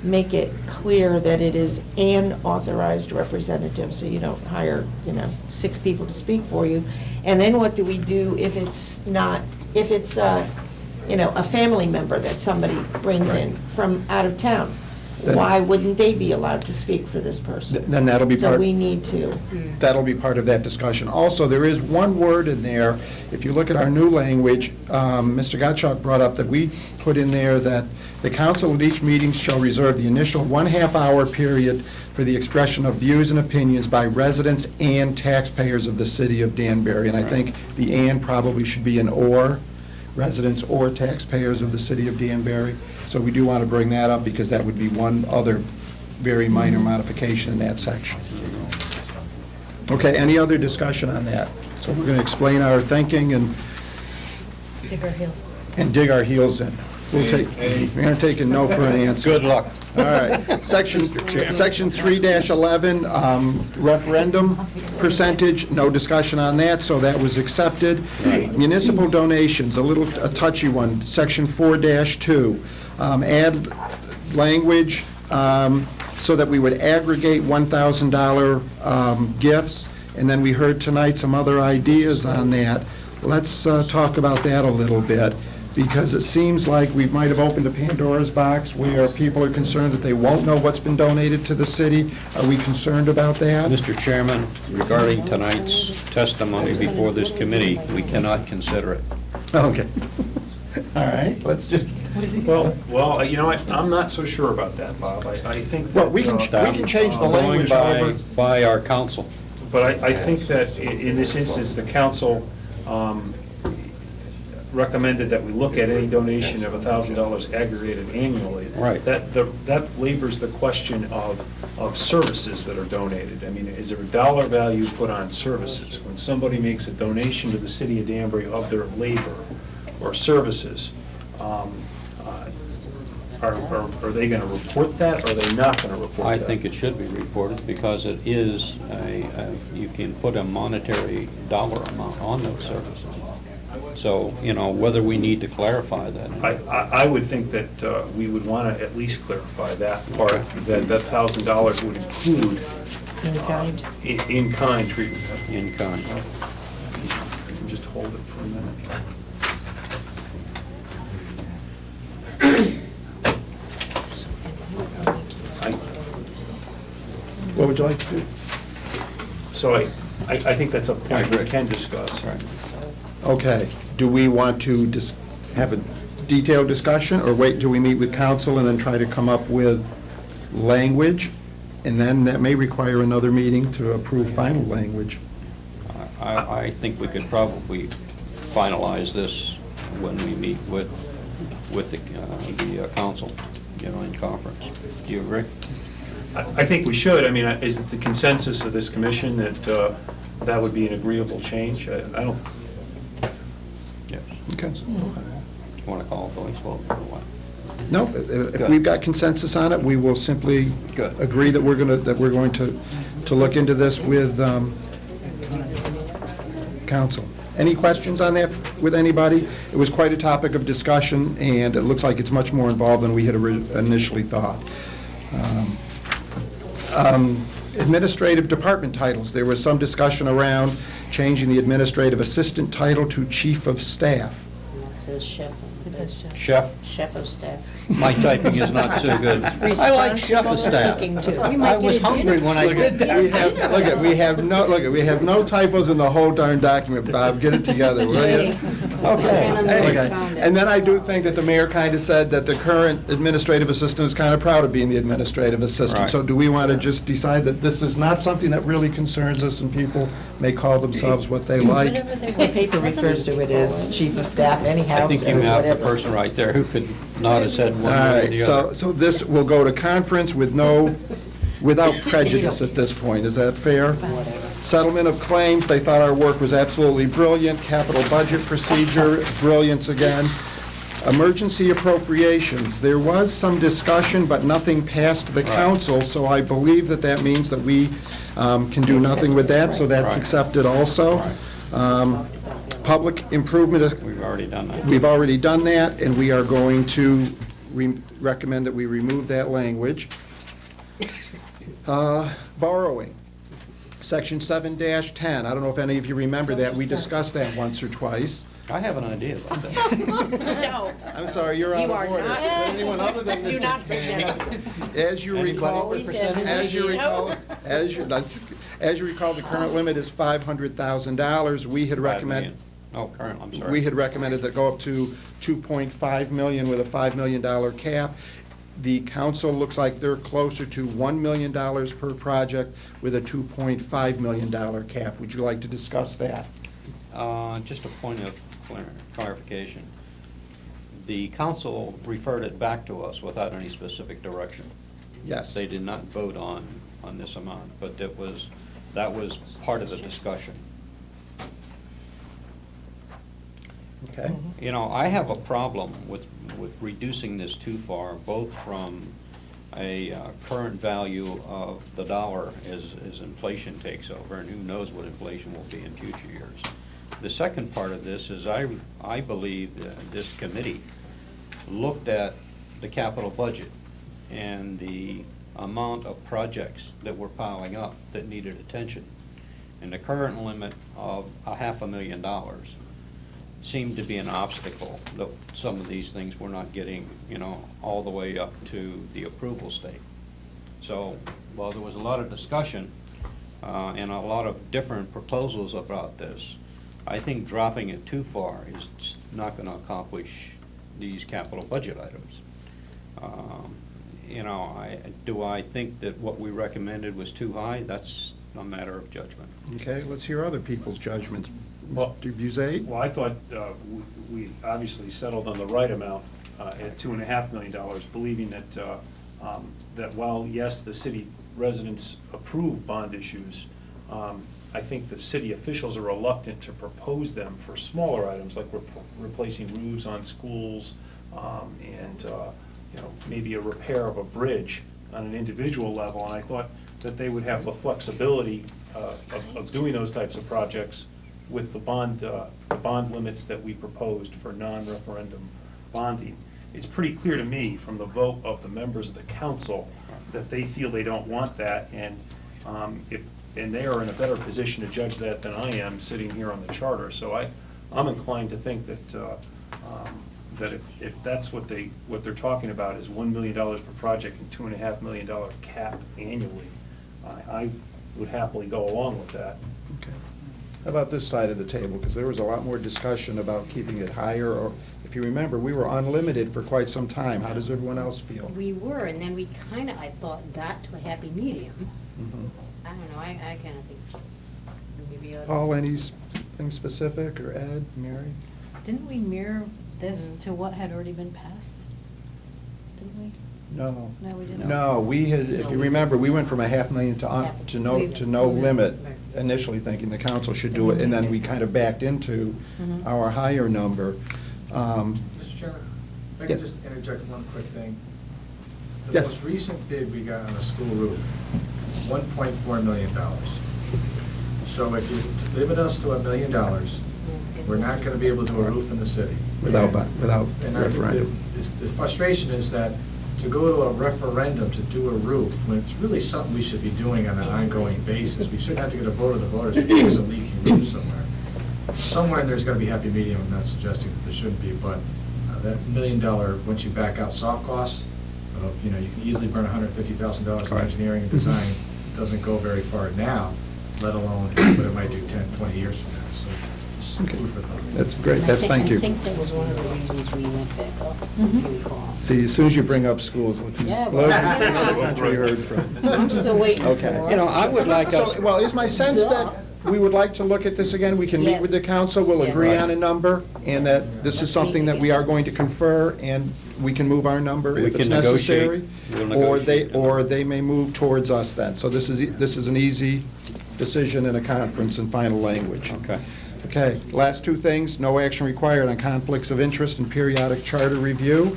make it clear that it is an authorized representative, so you don't hire, 6 people to speak for you. And then what do we do if it's not, if it's, a family member that somebody brings in from out of town? Then- Why wouldn't they be allowed to speak for this person? Then that'll be So part, we need to. that'll be part of that discussion. Also, there is one word in there, if you look at our new language, Mr. Gottschalk brought up that we put in there that the council at each meeting shall reserve the initial 1/2 hour period for the expression of views and opinions by residents and taxpayers of the city of Danbury. And I think the "and" probably should be an "or," residents or taxpayers of the city of Danbury. So we do want to bring that up because that would be one other very minor modification in that section. Okay, any other discussion on that? So we're going to explain our thinking and Dig our heels. dig our heels in. We're going to take a no for an answer. Good luck. All right. Section 3-11, referendum percentage, no discussion on that, so that was accepted. Municipal donations, a touchy one, Section 4-2. Add language so that we would aggregate $1,000 gifts, and then we heard tonight some other ideas on that. Let's talk about that a little bit, because it seems like we might have opened a Pandora's box where people are concerned that they won't know what's been donated to the city. Are we concerned about that? Mr. Chairman, regarding tonight's testimony before this committee, we cannot consider it. Okay. All right, let's just, Well, you know what, I'm not so sure about that, Bob. I think that... well, we can change the language, however. Going by our council. But I think that in this instance, the council recommended that we look at any donation of $1,000 aggregated annually. Right. That labors the question of services that are donated. I mean, is there a dollar value put on services? When somebody makes a donation to the city of Danbury of their labor or services, are they going to report that, or are they not going to report that? I think it should be reported because it is you can put a monetary dollar amount on those services. So, whether we need to clarify that. I would think that we would want to at least clarify that part, that $1,000 would include In kind. in-kind treatment. In kind. You can just hold it for a minute. What would you like to do? So I think that's a point we can discuss. Right. Okay, do we want to have a detailed discussion, or wait till we meet with council and then try to come up with language? And then that may require another meeting to approve final language. I think we could probably finalize this when we meet with the council, in conference. Do you agree? I think we should. I mean, is it the consensus of this commission that that would be an agreeable change? I don't, Yes. Okay. Want to call a voice vote or what? No, if we've got consensus on it, we will simply Good. agree that we're going to look into this with council. Any questions on that with anybody? It was quite a topic of discussion, and it looks like it's much more involved than we had initially thought. Administrative department titles. There was some discussion around changing the administrative assistant title to chief of staff. It says chef. Chef, Chef of staff. my typing is not so good. I like chef of staff. Responsible cooking, too. We I might was get a hungry dinner. when I did that. We have no typos in the whole darn document, Bob, get it together, will you? Okay. Okay, and then I do think that the mayor kind of said that the current administrative assistant is kind of proud of being the administrative assistant. Right. So do we want to just decide that this is not something that really concerns us and people may call themselves what they like? The paper refers to it as chief of staff anyhow, I think you so have the whatever. person right there who could nod his head All one way or right, the so, other. so this will go to conference without prejudice at this point, is that fair? Settlement of claims, they thought our work was absolutely brilliant. Capital budget procedure, brilliance again. Emergency appropriations, there was some discussion, but nothing passed the council, so I believe that that means that we can do nothing with that, so that's Right. accepted also. Public improvement, We've already done that. we've already done that, and we are going to recommend that we remove that language. Borrowing, section 7-10, I don't know if any of you remember that, we discussed that once or twice. I have an idea about that. No, I'm sorry, you're out You of are order. not. Anyone other than do Mr. not bring that up. As you recall, He says it. as you recall, as you recall, the current limit is $500,000. We had 5 recommended, million. Oh, current, I'm sorry. we had recommended that go up to $2.5 million with a $5 million cap. The council looks like they're closer to $1 million per project with a $2.5 million cap. Would you like to discuss that? Just a point of clarification. The council referred it back to us without any specific direction. Yes. They did not vote on this amount, but that was part of the discussion. Okay. You know, I have a problem with reducing this too far, both from a current value of the dollar as inflation takes over, and who knows what inflation will be in future years. The second part of this is I believe that this committee looked at the capital budget and the amount of projects that were piling up that needed attention. And the current limit of $500,000 seemed to be an obstacle, that some of these things were not getting, all the way up to the approval state. So, while there was a lot of discussion and a lot of different proposals about this, I think dropping it too far is not going to accomplish these capital budget items. Do I think that what we recommended was too high? That's a matter of judgment. Okay, let's hear other people's judgments. Well- Mr. Buzet? Well, I thought we obviously settled on the right amount at $2.5 million, believing that while, yes, the city residents approve bond issues, I think the city officials are reluctant to propose them for smaller items, like replacing roofs on schools, and maybe a repair of a bridge on an individual level. And I thought that they would have the flexibility of doing those types of projects with the bond limits that we proposed for non-referendum bonding. It's pretty clear to me from the vote of the members of the council that they feel they don't want that, and they are in a better position to judge that than I am, sitting here on the charter. So I'm inclined to think that if that's what they're talking about is $1 million per project and $2.5 million cap annually, I would happily go along with that. Okay. How about this side of the table? Because there was a lot more discussion about keeping it higher, or, if you remember, we were unlimited for quite some time. How does everyone else feel? We were, and then we kind of, I thought, got to a happy medium. Mhm. I don't know, I kind of think maybe ought to- Paul, anything specific, or Ed, Mary? Didn't we mirror this to what had already been passed? Didn't we? No. No, we didn't. No, we had, if you remember, we went from $500,000 to no limit, initially thinking the council should do it, and then we kind of backed into Mhm. our higher number. Mr. Chairman, if I Yeah. could just interject one quick thing. The Yes. most recent bid we got on the school roof, $1.4 million. So if you limit us to $1 million, we're not going to be able to do a roof in the city. Without And I think referendum. the frustration is that to go to a referendum to do a roof, when it's really something we should be doing on an ongoing basis, we shouldn't have to get a vote of the voters to fix a leaking roof somewhere. Somewhere there's got to be happy medium. I'm not suggesting that there shouldn't be, but that $1 million, once you back out soft costs, you can easily burn $150,000 in Right. engineering and design. It doesn't go very far now, let alone what it might do 10, 20 years from now. So just Okay. food for thought. That's great, I that's, think- thank you. I think that was one of the reasons we went back up, if you recall. See, as soon as you bring up schools, look who's, Yeah, look well- who's another country heard from. I'm still waiting for Okay. it. You know, I would like us, So, well, is my sense that we would like to look at this again? We can meet with the Yes. council, we'll agree Yes. on a number, and that this is something that we are going to confer, and we can move our number We if it's can negotiate. necessary. We'll Or they, negotiate. or they may move towards us then. So this is an easy decision in a conference and final language. okay. Okay, last two things, no action required on conflicts of interest and periodic charter review.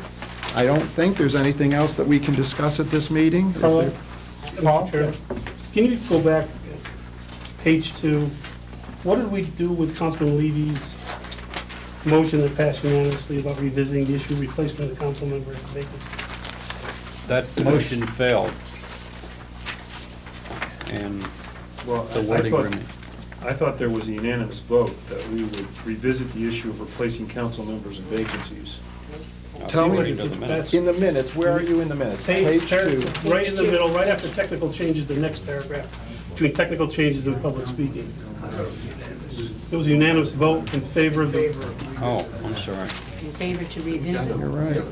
I don't think there's anything else that we can discuss at this meeting. Is Paul? there? Paul? Mr. Chair, can you go back, page 2? What did we do with Councilman Levy's motion that passed unanimously about revisiting the issue of replacement of council member vacancy? That motion failed. And Well, the wording remained. I thought there was a unanimous vote that we would revisit the issue of replacing council members and vacancies. Tell me- According to the minutes. In the minutes, where are you in the minutes? Page 2. Right in the middle, right after technical changes, the next paragraph, between technical changes and public speaking. There was a unanimous vote in favor of the... Oh, I'm sorry. In favor to revisit? You're right.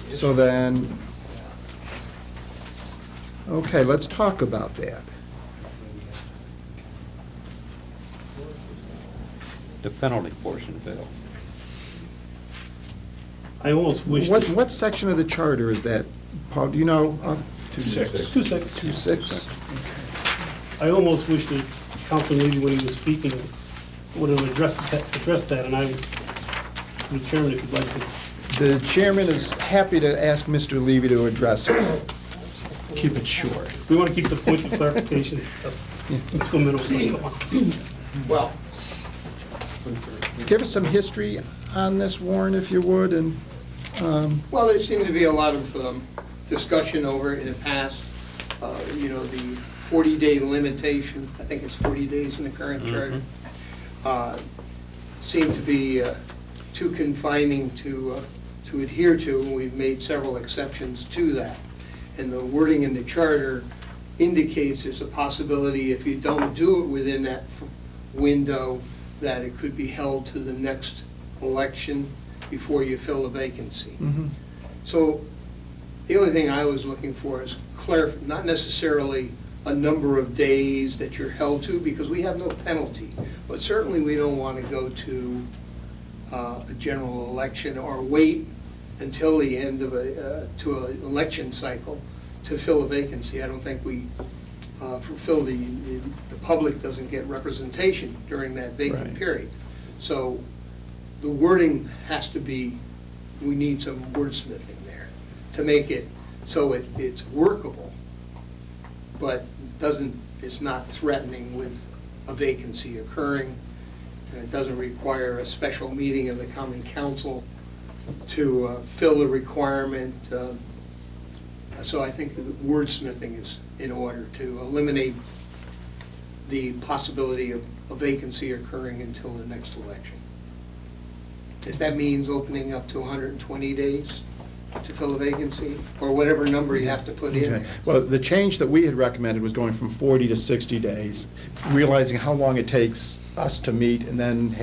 So then, okay, let's talk about that. The penalty portion failed. I almost wish... What section of the charter is that, Paul, do you know? 2-6. 2 seconds. 2-6? I almost wish that Councilman Levy, when he was speaking, would have addressed that, and I, the chairman, if you'd like to... The chairman is happy to ask Mr. Levy to address this. Keep it short. We want to keep the points of clarification to a minimum. Well, Give us some history on this, Warren, if you would, and, well, there seemed to be a lot of discussion over it in the past. The 40-day limitation, I think it's 40 days in the current charter, seemed to be too confining to adhere to, and we've made several exceptions to that. And the wording in the charter indicates there's a possibility, if you don't do it within that window, that it could be held to the next election before you fill a vacancy. So the only thing I was looking for is not necessarily a number of days that you're held to, because we have no penalty. But certainly we don't want to go to a general election or wait until the end of to an election cycle to fill a vacancy. I don't think we fulfill the public doesn't get representation during that vacant Right. period. So the wording has to be, we need some wordsmithing there to make it so it's workable, but it's not threatening with a vacancy occurring. And it doesn't require a special meeting of the common council to fill a requirement. So I think that wordsmithing is in order to eliminate the possibility of a vacancy occurring until the next election. If that means opening up to 120 days to fill a vacancy, or whatever number you have to put in okay. there. Well, the change that we had recommended was going from 40 to 60 days, realizing how long it takes us to meet and then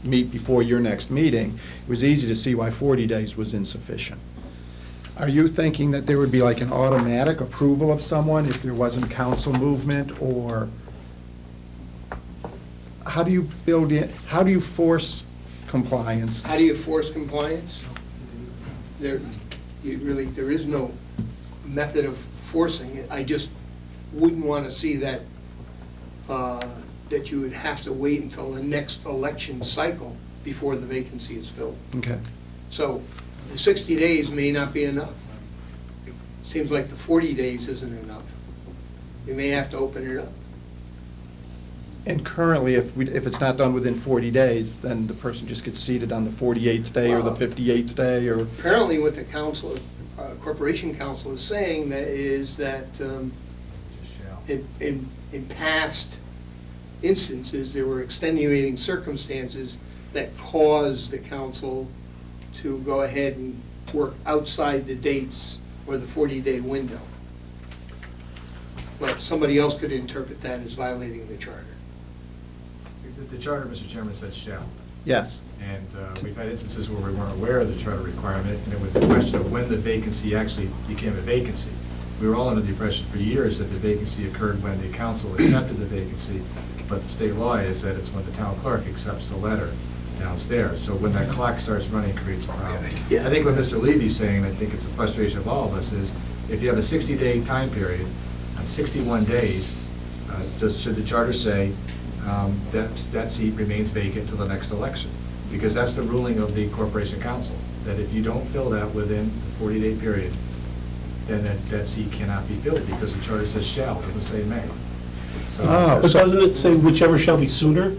meet before your next meeting. It was easy to see why 40 days was insufficient. Are you thinking that there would be like an automatic approval of someone if there wasn't council movement, or how do you build in, how do you force compliance? How do you force compliance? There is no method of forcing it. I just wouldn't want to see that, that you would have to wait until the next election cycle before the vacancy is filled. Okay. So the 60 days may not be enough. It seems like the 40 days isn't enough. You may have to open it up. And currently, if it's not done within 40 days, then the person just gets seated on the 48th day or the 58th day, or... Apparently what the council, Corporation Council is saying that in past instances, there were extenuating circumstances that caused the council to go ahead and work outside the dates or the 40-day window. Well, somebody else could interpret that as violating the charter. The charter, Mr. Chairman, says shall. Yes. And we've had instances where we weren't aware of the charter requirement, and it was a question of when the vacancy actually became a vacancy. We were all under the impression for years that the vacancy occurred when the council accepted the vacancy, but the state law is that it's when the town clerk accepts the letter downstairs. So when that clock starts running, it creates a problem. Yeah. I think what Mr. Levy's saying, and I think it's a frustration of all of us, is if you have a 60-day time period, on 61 days, should the charter say that seat remains vacant till the next election? Because that's the ruling of the corporation council, that if you don't fill that within the 40-day period, then that seat cannot be filled, because the charter says shall, it doesn't say may. So, But doesn't it say whichever shall be sooner?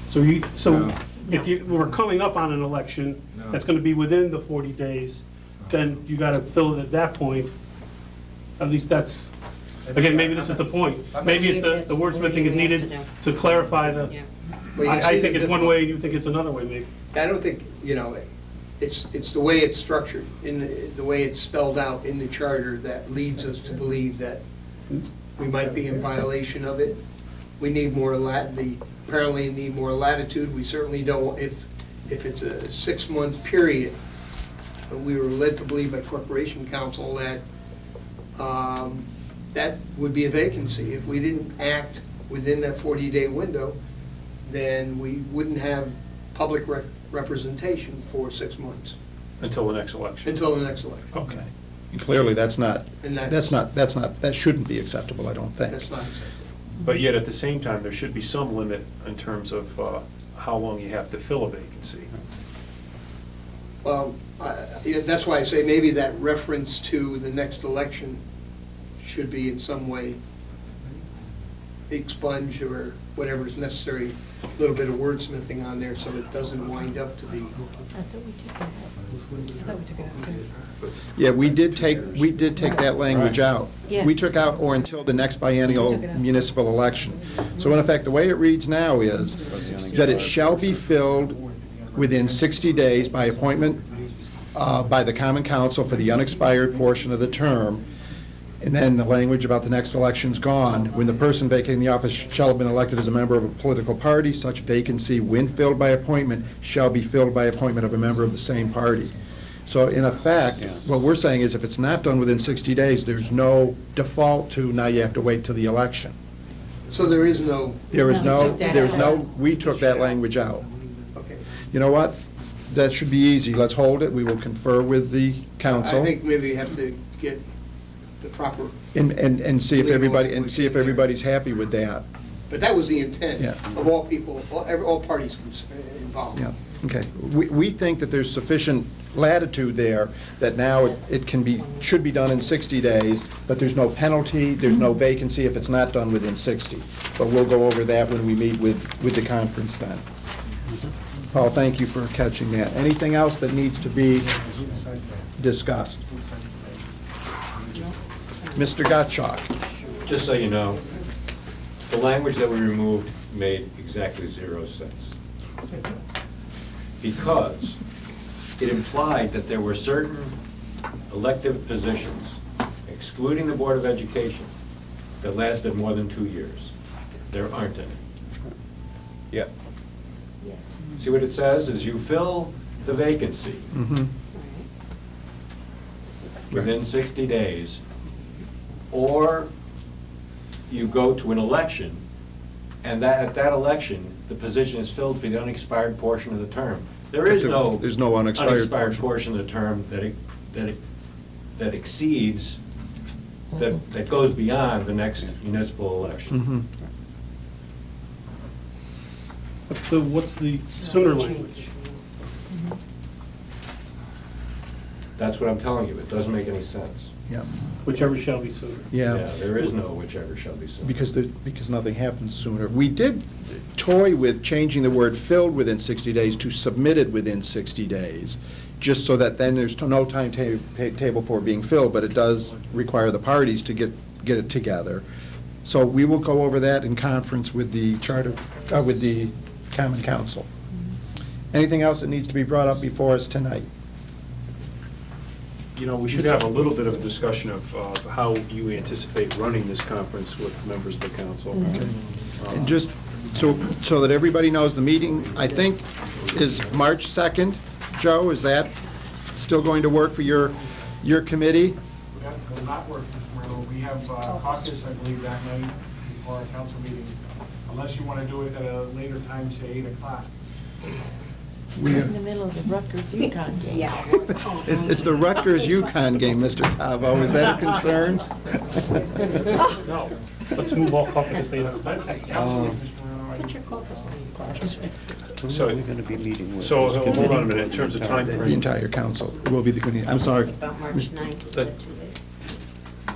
So No. if you were coming up on an election No. that's gonna be within the 40 days, then you gotta fill it at that point. At least that's, again, maybe this is the point. Maybe it's the wordsmithing is needed to clarify the, Well, you can I see think the it's one way, you think it's another way, maybe. I don't think, it's the way it's structured, the way it's spelled out in the charter that leads us to believe that we might be in violation of it. We need more apparently need more latitude. We certainly don't, if it's a 6-month period, but we were led to believe by Corporation Council that that would be a vacancy. If we didn't act within that 40-day window, then we wouldn't have public representation for 6 months, Until the next election. until the next election. Okay. And clearly, that's not, And that shouldn't be acceptable, I don't think. That's not acceptable. But yet, at the same time, there should be some limit in terms of how long you have to fill a vacancy. Well, yeah, that's why I say maybe that reference to the next election should be in some way expunged or whatever is necessary, a little bit of wordsmithing on there so it doesn't wind up to be. I thought we took it out too. Yeah, we did take that language out. Yes. We took out "or until the next biennial We took it out. municipal election." So in effect, the way it reads now is that it shall be filled within 60 days by appointment by the common council for the unexpired portion of the term. And then the language about the next election's gone. When the person vacating the office shall have been elected as a member of a political party, such vacancy, when filled by appointment, shall be filled by appointment of a member of the same party. So in effect, what we're saying is if it's not done within 60 days, there's no default to now you have to wait till the election. So there is no, There is No, we no, took that there's out. no, we took that language out. okay. You know what? That should be easy. Let's hold it. We will confer with the council. I think maybe you have to get the proper, And see if Legal everybody, and language see if in there. everybody's happy with that. but that was the intent Yeah. of all people, all parties involved. Yeah, okay. We think that there's sufficient latitude there, that now it can be, should be done in 60 days, but there's no penalty, there's no vacancy if it's not done within 60. But we'll go over that when we meet with the conference then. Paul, thank you for catching that. Anything else that needs to be discussed? Mr. Gottschalk. Just so you know, the language that we removed made exactly 0 sense. Because it implied that there were certain elective positions, excluding the Board of Education, that lasted more than 2 years. There aren't any. Yep. See what it says, is you fill the vacancy Mhm. within 60 days, or you go to an election, and at that election, the position is filled for the unexpired portion of the term. There is no. There's no unexpired portion. portion of the term that exceeds, that goes beyond the next municipal election. Mhm. What's the sooner language? That's what I'm telling you, it doesn't make any sense. Yeah, Whichever shall be sooner. yeah. There is no whichever shall be soon. Because nothing happens sooner. We did toy with changing the word "filled" within 60 days to "submitted" within 60 days, just so that then there's no timetable for being filled, but it does require the parties to get it together. So we will go over that in conference with the charter, with the Common Council. Anything else that needs to be brought up before us tonight? We should have a little bit of a discussion of how you anticipate running this conference with members of the council. And just so that everybody knows, the meeting, I think, is March 2nd. Joe, is that still going to work for your committee? That will not work, Mr. Moreno. We have caucus, I believe, that night before our council meeting, unless you want to do it at a later time, say 8 o'clock. We're in the middle of the Rutgers-UConn game. Yeah. It's the Rutgers-UConn game, Mr. Cavo. Is that a concern? No, let's move all caucus to 8 o'clock. Council, Mr. Moreno, Put your caucus in your caucus. So, We're going to be meeting with. so this hold on a committee. minute, in terms of time The frame. entire council will be the committee. I'm sorry. About March 9th. That-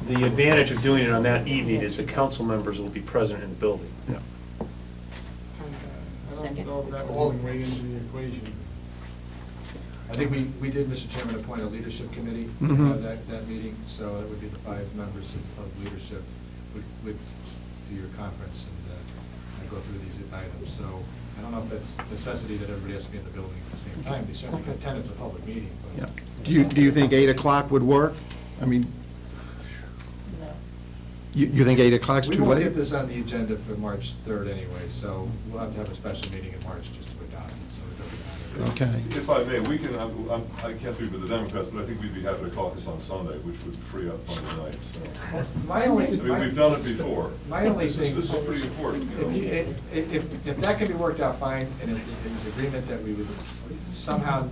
The advantage of doing it on that evening is the council members will be present in the building. Yeah. I Second. don't know if that will weigh into the equation. I think we did, Mr. Chairman, appoint a leadership committee to Mhm. have that meeting, so it would be the 5 members of leadership would do your conference and go through these items. So I don't know if that's necessity that everybody has to be in the building at the same time. They certainly can attend, it's a public meeting, Yeah. but. Do you think 8 o'clock would work? I mean, you think 8 o'clock's We too won't late? get this on the agenda for March 3rd anyway, so we'll have to have a special meeting in March just to adopt it, so it doesn't matter. Okay. If I may, we can, I can't speak for the Democrats, but I think we'd be happy to caucus on Sunday, which would free up Monday night, so. My only. I mean, we've done it before. My only This thing. is pretty important, you know. If that can be worked out fine, and if there's agreement that we would somehow,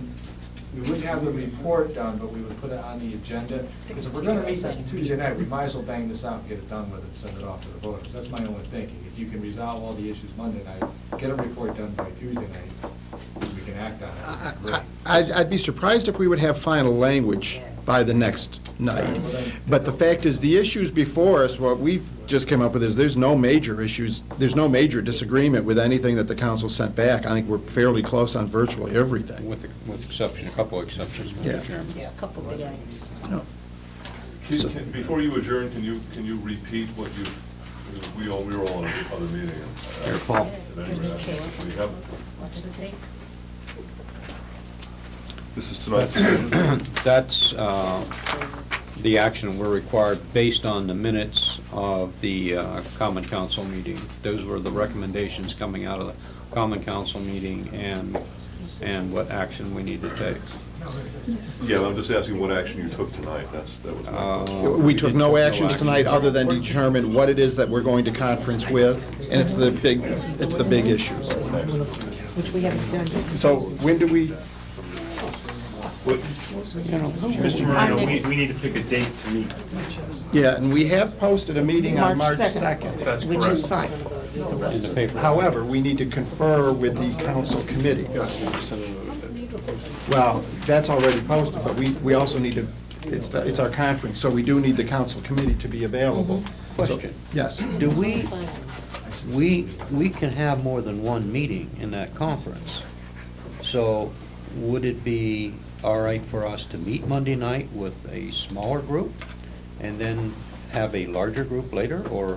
we wouldn't have the report done, but we would put it on the agenda. Because if we're gonna meet on Tuesday night, we might as well bang this out and get it done with and send it off to the voters. That's my only thinking. If you can resolve all the issues Monday night, get a report done by Tuesday night, we can act on it. Great. I'd be surprised if we would have final language by the next night. But the fact is, the issues before us, what we just came up with is there's no major issues, there's no major disagreement with anything that the council sent back. I think we're fairly close on virtually everything. With exception, a couple of exceptions, Yeah. Mr. Chairman. Just a couple big items. No. Before you adjourn, can you repeat what you, we were all in another meeting. Here, Paul. At any rate, we have- What's the date? This is tonight's decision. That's the action we're required based on the minutes of the Common Council meeting. Those were the recommendations coming out of the Common Council meeting and what action we need to take. Yeah, I'm just asking what action you took tonight, that was my question. We took no actions tonight other than determine what it is that we're going to conference with, and it's the big issues. Which we haven't done just because. So when do we, Mr. Moreno, we need to pick a date to meet. yeah, and we have posted a meeting on March March 2nd. That's Which is correct. fine. In the paper. However, we need to confer with the council committee. Well, that's already posted, but we also need to, it's our conference, so we do need the council committee to be available. So- Question. Yes. Do we can have more than one meeting in that conference. So would it be all right for us to meet Monday night with a smaller group and then have a larger group later, or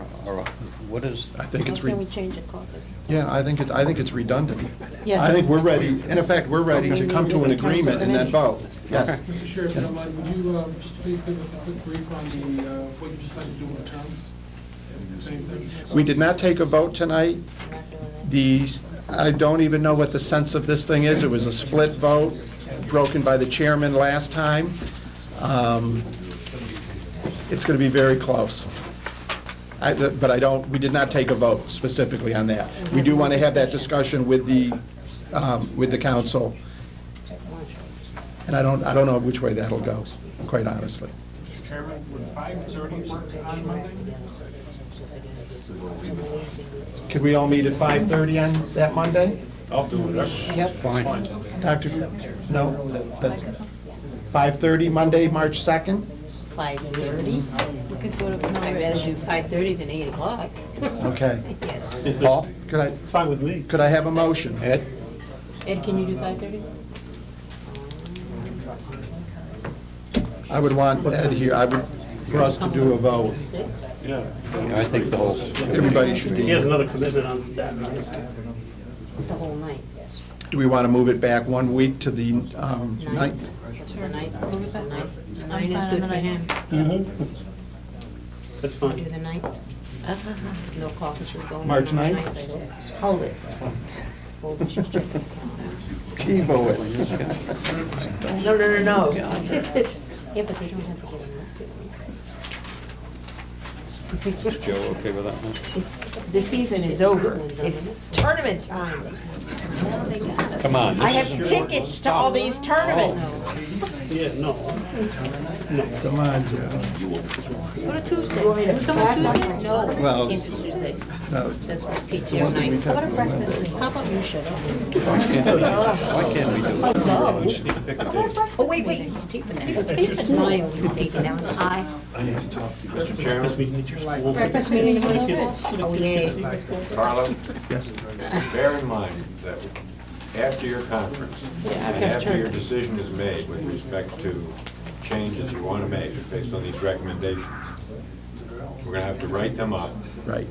what is? I think it's, How can we change the caucus? yeah, I think it's redundant. Yeah. I think we're ready, and in fact, we're ready to come to an agreement and then vote. Yes. Mr. Chair, if you don't mind, would you please give us a quick brief on what you decided to do with the terms? Same thing? We did not take a vote tonight. We're not doing that. I don't even know what the sense of this thing is. It was a split vote, broken by the chairman last time. It's going to be very close. But we did not take a vote specifically on that. We do want to have that discussion with the council, and I don't know which way that'll go, quite honestly. Mr. Chairman, would 5:30 work on Monday? Could we all meet at 5:30 on that Monday? I'll do whatever. Yep. Fine. Dr., no, that's 5:30 Monday, March 2nd? 5:30? We could go to, I'd rather do 5:30 than 8 o'clock. Okay. Yes. Is it- Paul, It's fine with me. could I have a motion? Ed? Ed, can you do 5:30? I would want Ed here, for us to do a vote. 6? Yeah. Yeah, I think the whole, Everybody should He be. has another commitment on that night. The whole night, yes. Do we want to move it back 1 week to the 9th? The ninth, the ninth I'm is fine good on for the him. That's Do fine. the ninth? No caucuses going on March the 9th? ninth, I hope. Hold it. Well, we should check the calendar. TiVo it. No. Yeah, but they don't have to get them up there. Is Joe okay with that one? It's, the season is over. It's tournament time. Well, they got it. Come on. I have tickets to all these tournaments. Yeah, no. Come on, Joe. Go to Tuesday. You want me to Can we come on pass on Tuesday? it? No, Well- can't do Tuesday. No. That's my PTO night. How about a breakfast meeting? How about you shut up? Why can't we do it? We just need to pick a date. Oh, wait, he's taping that. He's taping. Smile, he's taping that one. Aye. I need to talk to you, Mr. Breakfast Chairman, meeting at your school. Breakfast meeting in the Kids- school? Oh, yeah. Carlo, Yes. bear in mind that after your conference, and after your decision is made with respect to changes you want to make based on these recommendations, we're going to have to write them up Right.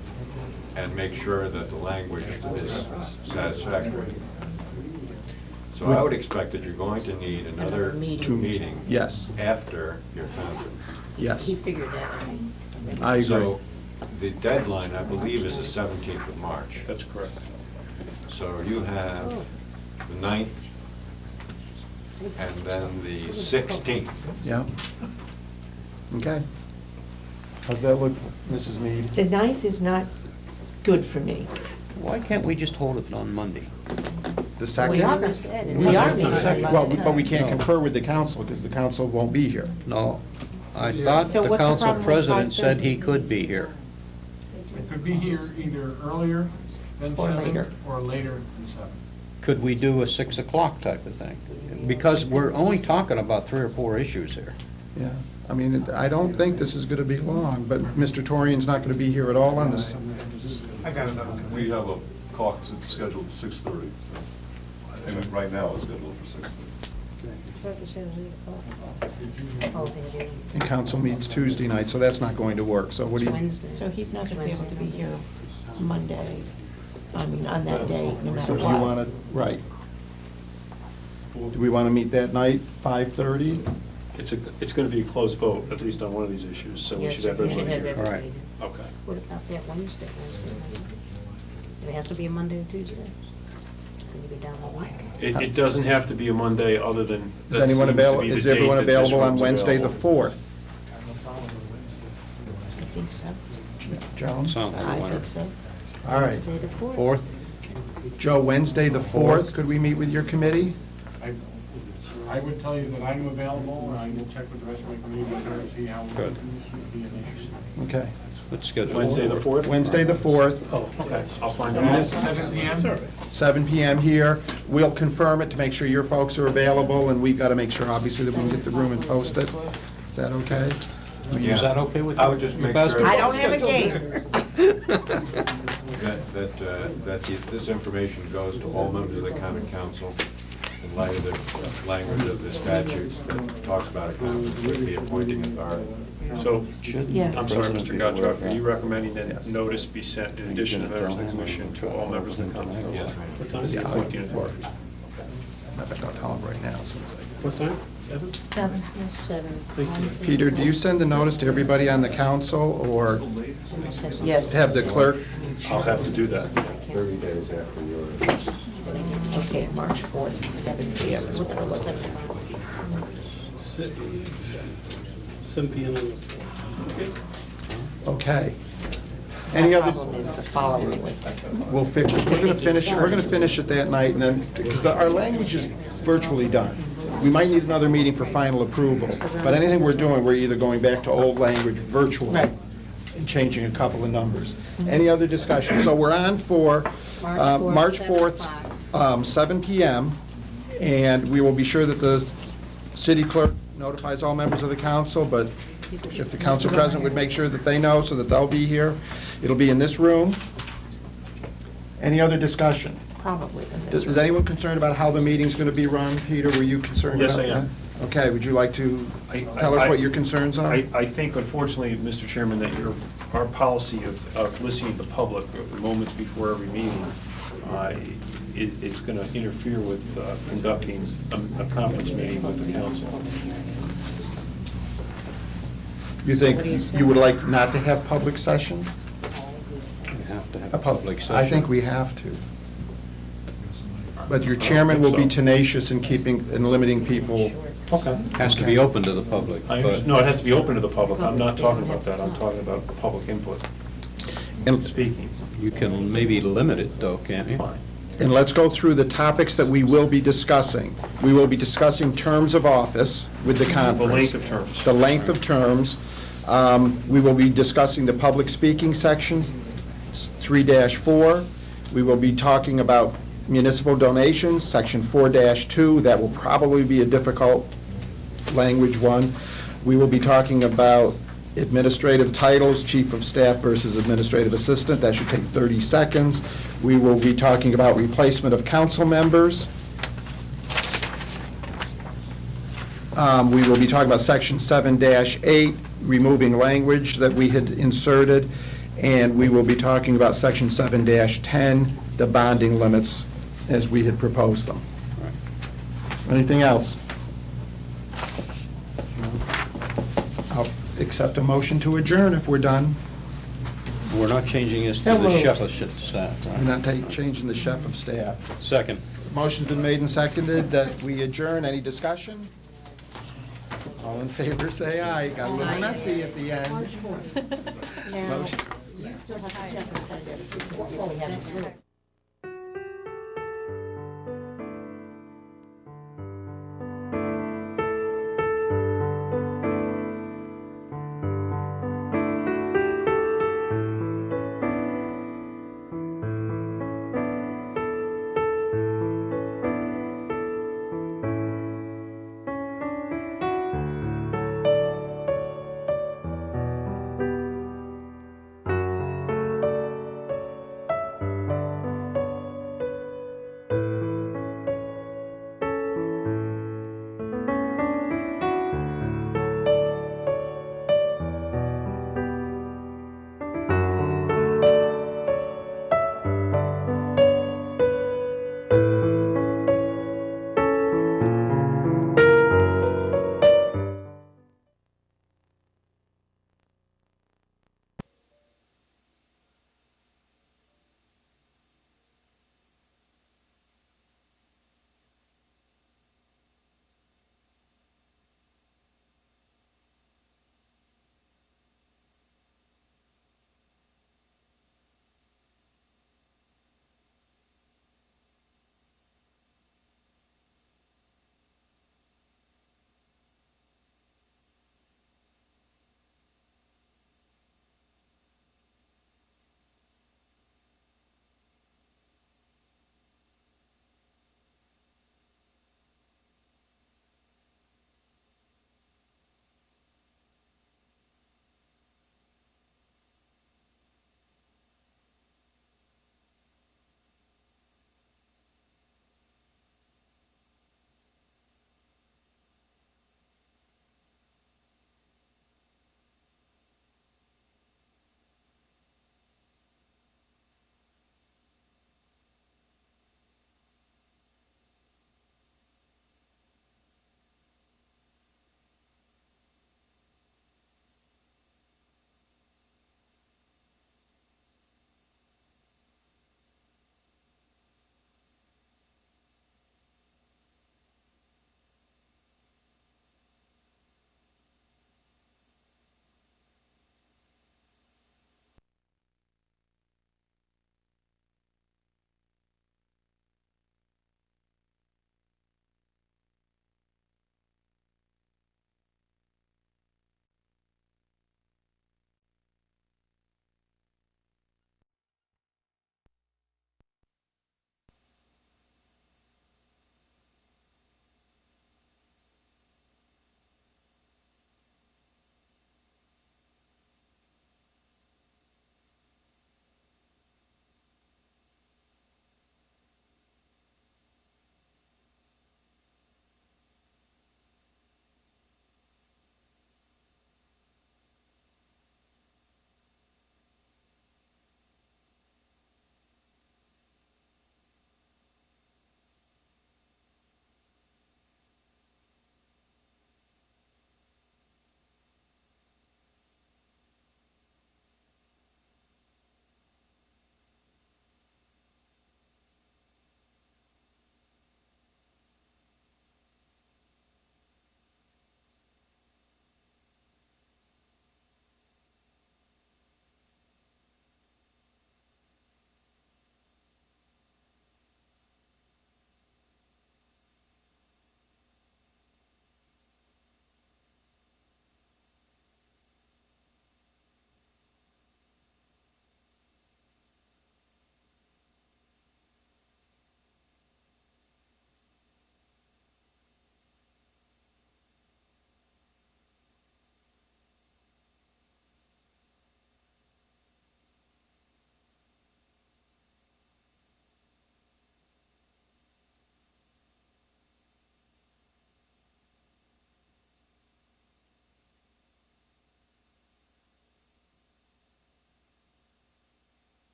and make sure that the language is satisfactory. So I would expect that you're going to need another meeting Yes. after your conference. Yes. He figured that out. I agree. So the deadline, I believe, is the 17th of March. That's correct. So you have the 9th and then the 16th. Yeah. Okay. How's that look, Mrs. Mead? The 9th is not good for me. Why can't we just hold it on Monday? The second? We are, we are meeting. Well, but we can't confer with the council because the council won't be here. No, I thought So the what's the council problem with president said 5:30? he could be here. It could be here either earlier than Or 7. later. Or later than 7. Could we do a 6 o'clock type of thing? Because we're only talking about 3 or 4 issues here. Yeah. I mean, I don't think this is going to be long, but Mr. Torian's not going to be here at all on this. We have a caucus that's scheduled at 6:30, so, and right now it's scheduled for 6:30. Oh, they do. And council meets Tuesday night, so that's not going to work. So what do It's you? Wednesday. So he's not gonna be able to be here Monday, I mean, on that day, no So matter do you what. want to, right. Do we want to meet that night, 5:30? It's going to be a closed vote, at least on one of these issues, so we Yes, should have we everybody have here. everybody All right. here. Okay. What about that Wednesday? It has to be a Monday or Tuesday? Can you go down the week? It doesn't have to be a Monday, other than, Is that anyone seems to available, be the is date everyone that this available on room's Wednesday, the available. 4th? I think so. Joan? Sounds like a I winner. think so. All right. Wednesday the 4th. 4th? Joe, Wednesday, the 4th, could we meet with your committee? I would tell you that I'm available, and I will check with the rest of my community and see how it Good. would be an issue. Okay. Let's schedule. Wednesday, the 4th? Wednesday, the 4th, Oh, okay, I'll find And out. this- 7 p.m.? 7 PM here. We'll confirm it to make sure your folks are available, and we've got to make sure, obviously, that we can get the room and post it. Is that okay? Yeah. Is that okay with you? I would just make Best- sure- I don't have a game. That this information goes to all members of the common council in light of the language of the statutes that talks about a conference with the appointing authority. So, Yeah. I'm sorry, Mr. Gottschalk, are you recommending Yes. that notice be sent in addition to members of the commission to all members of the common council? Yes, ma'am. As the Yeah, appointing I'll authority. I'll tell them right now, as soon as I What time? 7? 7. 7. get. Peter, do you send a notice to everybody on the council, or Yes. have the clerk? I'll have to do that. 30 days after your... Okay, March 4th, 7 PM. What the hell is 7? 7 p.m. on the Okay. Any My other? problem is the following week. We'll fix, we're gonna finish it that night, and then, because our language is virtually done. We might need another meeting for final approval, but anything we're doing, we're either going back to old language virtually and changing a couple of numbers. Any other discussion? So we're on for March 4th, 7 PM, and we will be sure that the city clerk notifies all members of the council, but if the council president would make sure that they know so that they'll be here. It'll be in this room. Any other discussion? Probably in this Is room. anyone concerned about how the meeting's going to be run? Peter, were you concerned about Yes, that? I am. Okay, would you like to I- tell us I- what your concerns are? I think unfortunately, Mr. Chairman, that our policy of listening to the public moments before every meeting it's going to interfere with conducting a conference meeting with the council. You think you would like not to have public session? We have to have A a public session. I think we have to. But your chairman will be tenacious in keeping, in limiting people. Okay. Has to be open to the public. but- No, it has to be open to the public. I'm not talking about that. I'm talking about public input, And speaking. You can maybe limit it, though, can't you? Fine. And let's go through the topics that we will be discussing. We will be discussing terms of office with the conference. The length of terms. The length of terms. We will be discussing the public speaking sections, 3-4. We will be talking about municipal donations, section 4-2. That will probably be a difficult language one. We will be talking about administrative titles, chief of staff versus administrative assistant. That should take 30 seconds. We will be talking about replacement of council members. We will be talking about section 7-8, removing language that we had inserted. And we will be talking about section 7-10, the bonding limits as we had proposed them. Anything else? I'll accept a motion to adjourn if we're done. We're not changing this to So the moved. chef of staff, We're right? not changing the chef of staff. Second. Motion's been made and seconded that we adjourn. Any discussion? All in favor, say aye. Got a little messy at the end. Now, Motion- you still have to check and find out what we have next week.